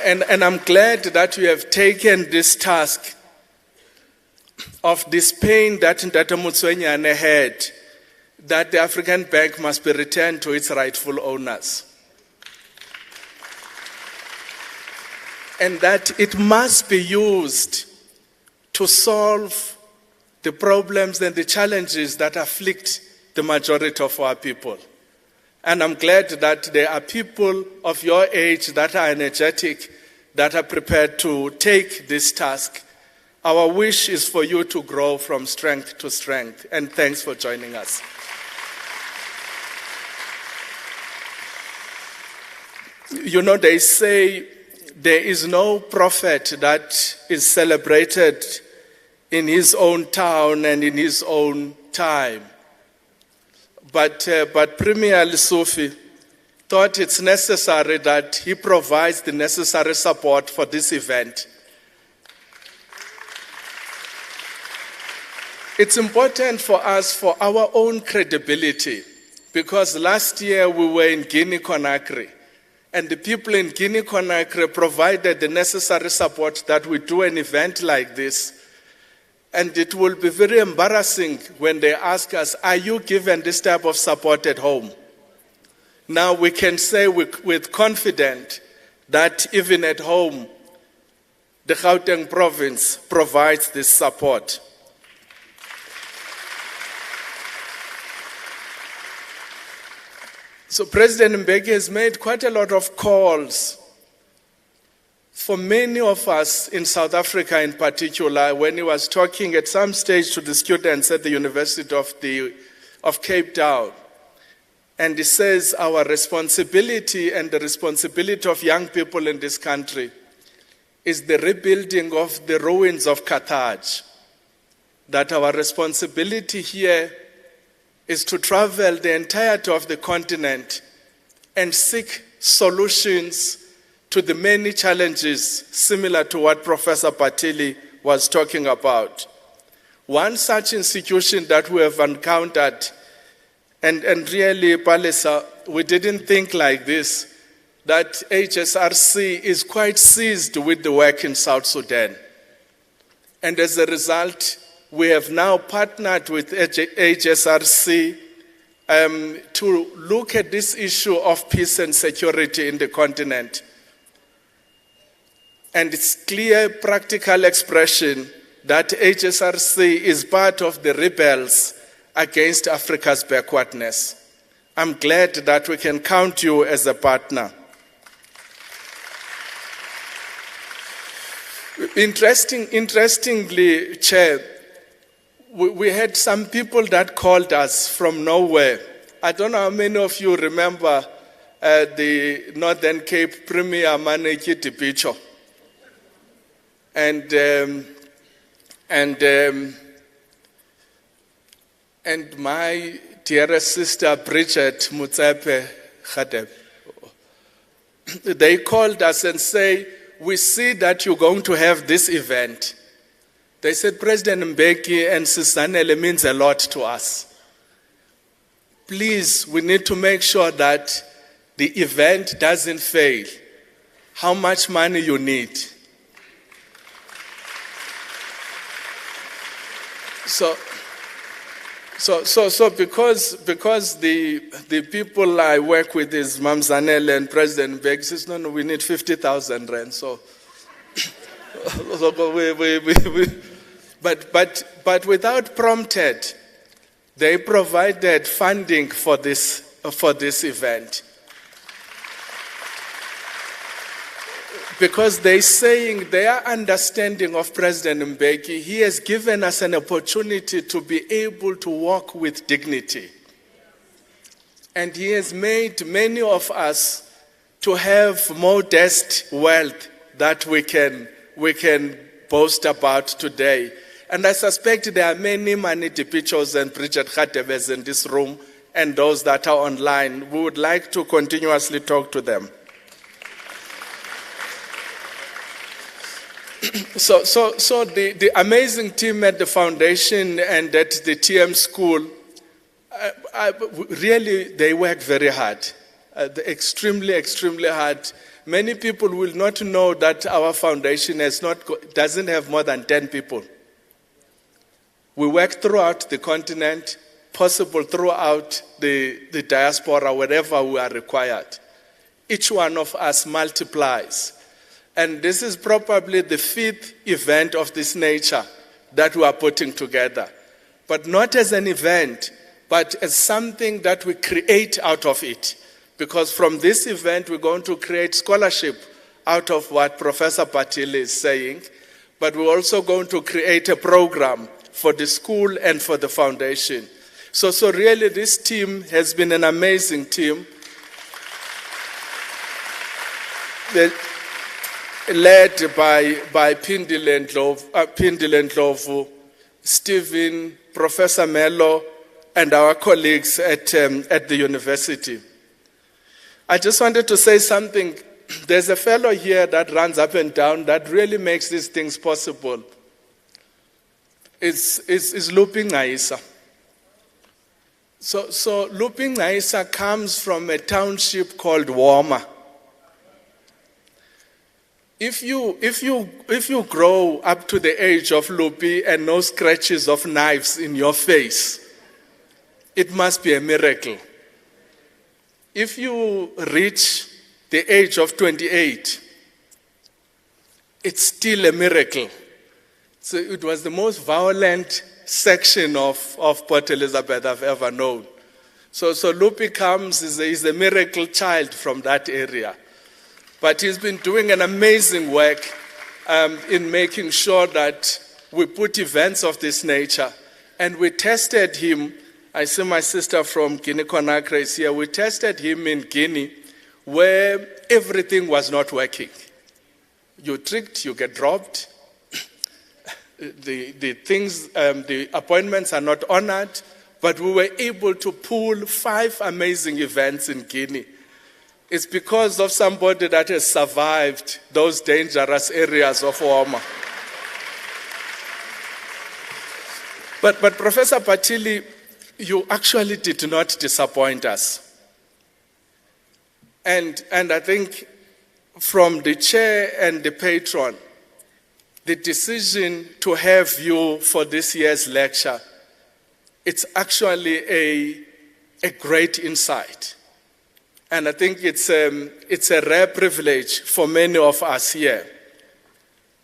And I'm glad that you have taken this task of this pain that Ndata Mutswenyane had, that the African Bank must be returned to its rightful owners. And that it must be used to solve the problems and the challenges that afflict the majority of our people. And I'm glad that there are people of your age that are energetic, that are prepared to take this task. Our wish is for you to grow from strength to strength. And thanks for joining us. You know, they say there is no prophet that is celebrated in his own town and in his own time. But Premier Lesotho thought it's necessary that he provides the necessary support for this event. It's important for us for our own credibility, because last year we were in Guinea-Conakry, and the people in Guinea-Conakry provided the necessary support that we do an event like this. And it will be very embarrassing when they ask us, are you given this type of support at home? Now we can say with confidence that even at home, the Gauteng province provides this support. So President Mbeki has made quite a lot of calls for many of us in South Africa in particular, when he was talking at some stage to the students at the University of Cape Town. And he says our responsibility and the responsibility of young people in this country is the rebuilding of the ruins of Carthage. That our responsibility here is to travel the entirety of the continent and seek solutions to the many challenges similar to what Professor Bathily was talking about. One such institution that we have encountered, and really, Palisa, we didn't think like this, that HSRC is quite seized with the work in South Sudan. And as a result, we have now partnered with HSRC to look at this issue of peace and security in the continent. And it's clear practical expression that HSRC is part of the rebels against Africa's backwardness. I'm glad that we can count you as a partner. Interestingly, Chair, we had some people that called us from nowhere. I don't know how many of you remember the Northern Cape Premier Maneki Tipicho. And my dearest sister Bridget Mutsepe Khadeb, they called us and say, we see that you're going to have this event. They said, President Mbeki and Sisanele means a lot to us. Please, we need to make sure that the event doesn't fail. How much money you need? So because the people I work with is Mamzanele and President Mbeki says, no, we need 50,000 rand. So, but without prompted, they provided funding for this event. Because they're saying their understanding of President Mbeki, he has given us an opportunity to be able to walk with dignity. And he has made many of us to have modest wealth that we can boast about today. And I suspect there are many Maniti Pichos and Bridget Khatebes in this room and those that are online. We would like to continuously talk to them. So the amazing team at the foundation and at the TM school, really they work very hard, extremely hard. Many people will not know that our foundation doesn't have more than 10 people. We work throughout the continent, possible throughout the diaspora, wherever we are required. Each one of us multiplies. And this is probably the 5th event of this nature that we are putting together. But not as an event, but as something that we create out of it. Because from this event, we're going to create scholarship out of what Professor Bathily is saying. But we're also going to create a program for the school and for the foundation. So really, this team has been an amazing team. Led by Pindile Ndlovu, Stephen, Professor Mello, and our colleagues at the university. I just wanted to say something. There's a fellow here that runs up and down that really makes these things possible. It's Lupi Ngaisa. So Lupi Ngaisa comes from a township called Woma. If you grow up to the age of Lupi and no scratches of knives in your face, it must be a miracle. If you reach the age of 28, it's still a miracle. So it was the most violent section of Port Elizabeth I've ever known. So Lupi comes, is a miracle child from that area. But he's been doing an amazing work in making sure that we put events of this nature. And we tested him. I see my sister from Guinea-Conakry is here. We tested him in Guinea where everything was not working. You tricked, you get dropped. The appointments are not honored. But we were able to pull 5 amazing events in Guinea. It's because of somebody that has survived those dangerous areas of Woma. But Professor Bathily, you actually did not disappoint us. And I think from the chair and the patron, the decision to have you for this year's lecture, it's actually a great insight. And I think it's a rare privilege for many of us here.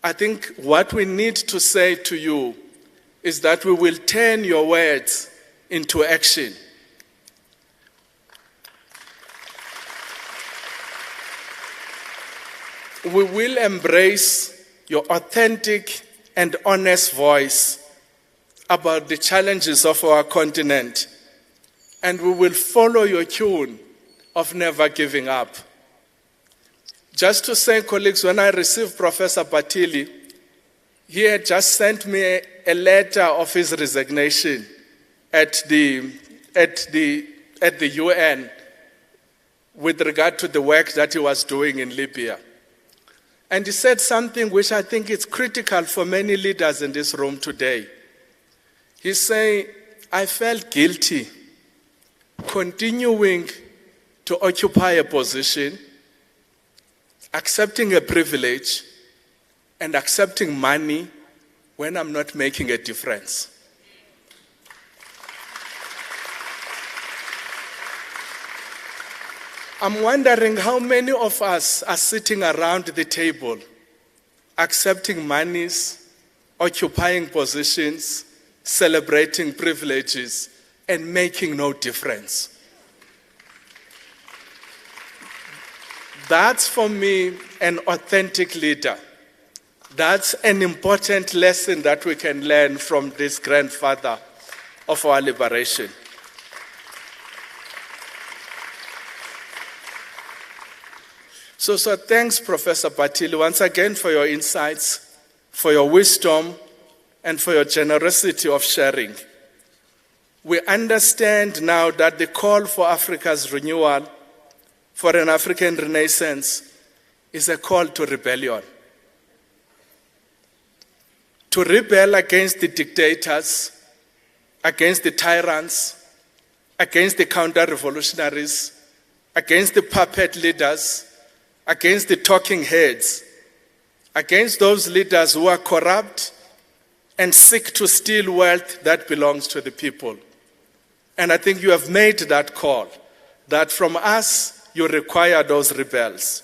I think what we need to say to you is that we will turn your words into action. We will embrace your authentic and honest voice about the challenges of our continent, and we will follow your tune of never giving up. Just to say, colleagues, when I received Professor Bathily, he had just sent me a letter of his resignation at the UN with regard to the work that he was doing in Libya. And he said something which I think is critical for many leaders in this room today. He's saying, I felt guilty continuing to occupy a position, accepting a privilege, and accepting money when I'm not making a difference. I'm wondering how many of us are sitting around the table, accepting monies, occupying positions, celebrating privileges, and making no difference. That's, for me, an authentic leader. That's an important lesson that we can learn from this grandfather of our liberation. So thanks, Professor Bathily, once again for your insights, for your wisdom, and for your generosity of sharing. We understand now that the call for Africa's renewal, for an African renaissance, is a call to rebellion. To rebel against the dictators, against the tyrants, against the counter-revolutionaries, against the puppet leaders, against the talking heads, against those leaders who are corrupt, and seek to steal wealth that belongs to the people. And I think you have made that call, that from us you require those rebels.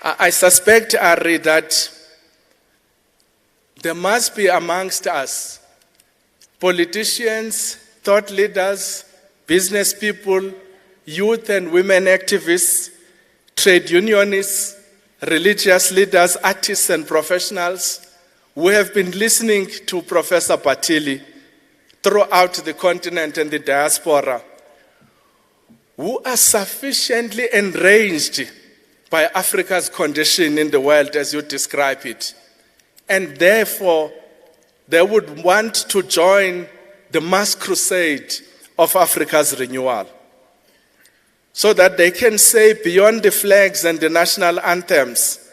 I suspect, Ari, that there must be amongst us politicians, thought leaders, business people, youth and women activists, trade unionists, religious leaders, artists and professionals who have been listening to Professor Bathily throughout the continent and the diaspora, who are sufficiently enraged by Africa's condition in the world as you describe it. And therefore, they would want to join the mass crusade of Africa's renewal, so that they can say beyond the flags and the national anthems,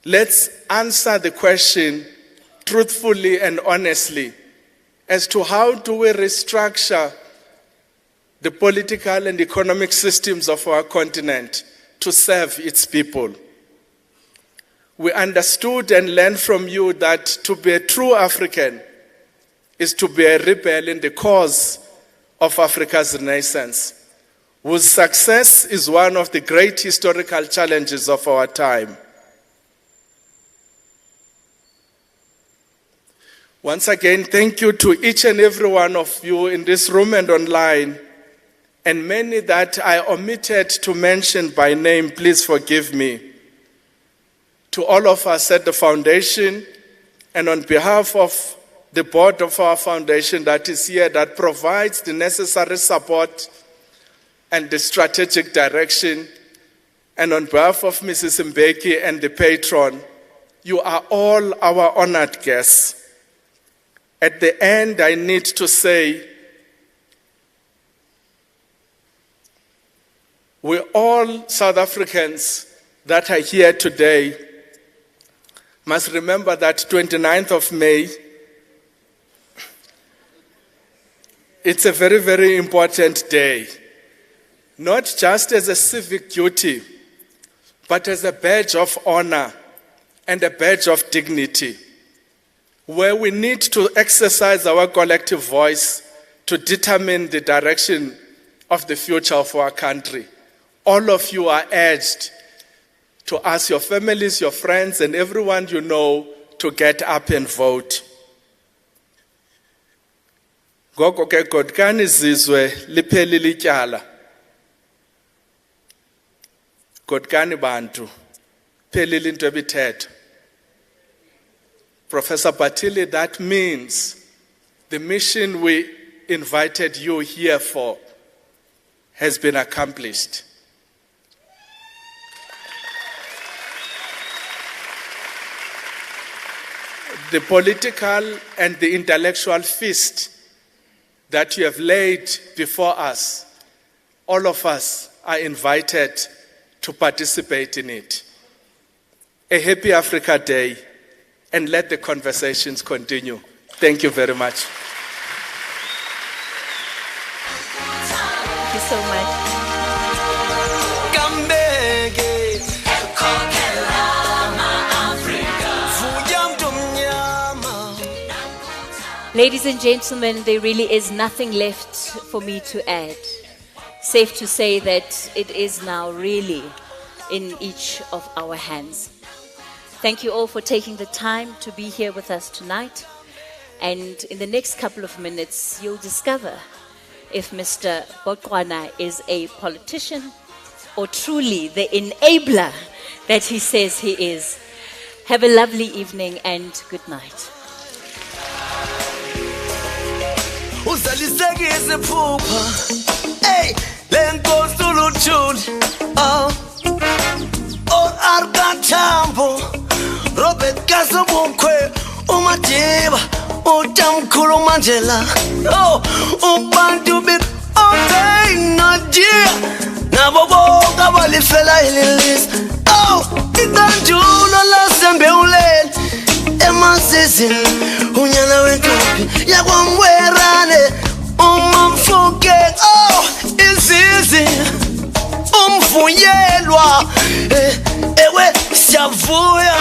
let's answer the question truthfully and honestly as to how do we restructure the political and economic systems of our continent to serve its people. We understood and learned from you that to be a true African is to be a rebel in the cause of Africa's renaissance, whose success is one of the great historical challenges of our time. Once again, thank you to each and every one of you in this room and online, and many that I omitted to mention by name, please forgive me. To all of us at the foundation, and on behalf of the board of our foundation that is here, that provides the necessary support and the strategic direction, and on behalf of Mrs. Mbeki and the patron, you are all our honored guests. At the end, I need to say, we all South Africans that are here today must remember that 29th of May, it's a very, very important day. Not just as a civic duty, but as a badge of honor and a badge of dignity, where we need to exercise our collective voice to determine the direction of the future of our country. All of you are urged to ask your families, your friends, and everyone you know to get up and vote. Ngoko ke godkani izizwe liphelile ityala. Godkani bantu phelile into ebithetha. Professor Bathily, that means the mission we invited you here for has been accomplished. The political and the intellectual feast that you have laid before us, all of us are invited to participate in it. A happy Africa Day, and let the conversations continue. Thank you very much. Thank you so much. Ladies and gentlemen, there really is nothing left for me to add. Safe to say that it is now really in each of our hands. Thank you all for taking the time to be here with us tonight. And in the next couple of minutes, you'll discover if Mr. Botqwana is a politician or truly the enabler that he says he is. Have a lovely evening and good night. Uzalisekise phupha hey lenkosi uluthuli Arkatambo Robert Kasabukwe Umadiba Utamkulu Mandela Ubantu bit Najia Naboboga Walifela Ililis Itanjulo Lasembe Ulel Emasizin Unyana Wentupi Yagwamwerane Umamfuke It's easy Umfuyelwa ewe siyavuya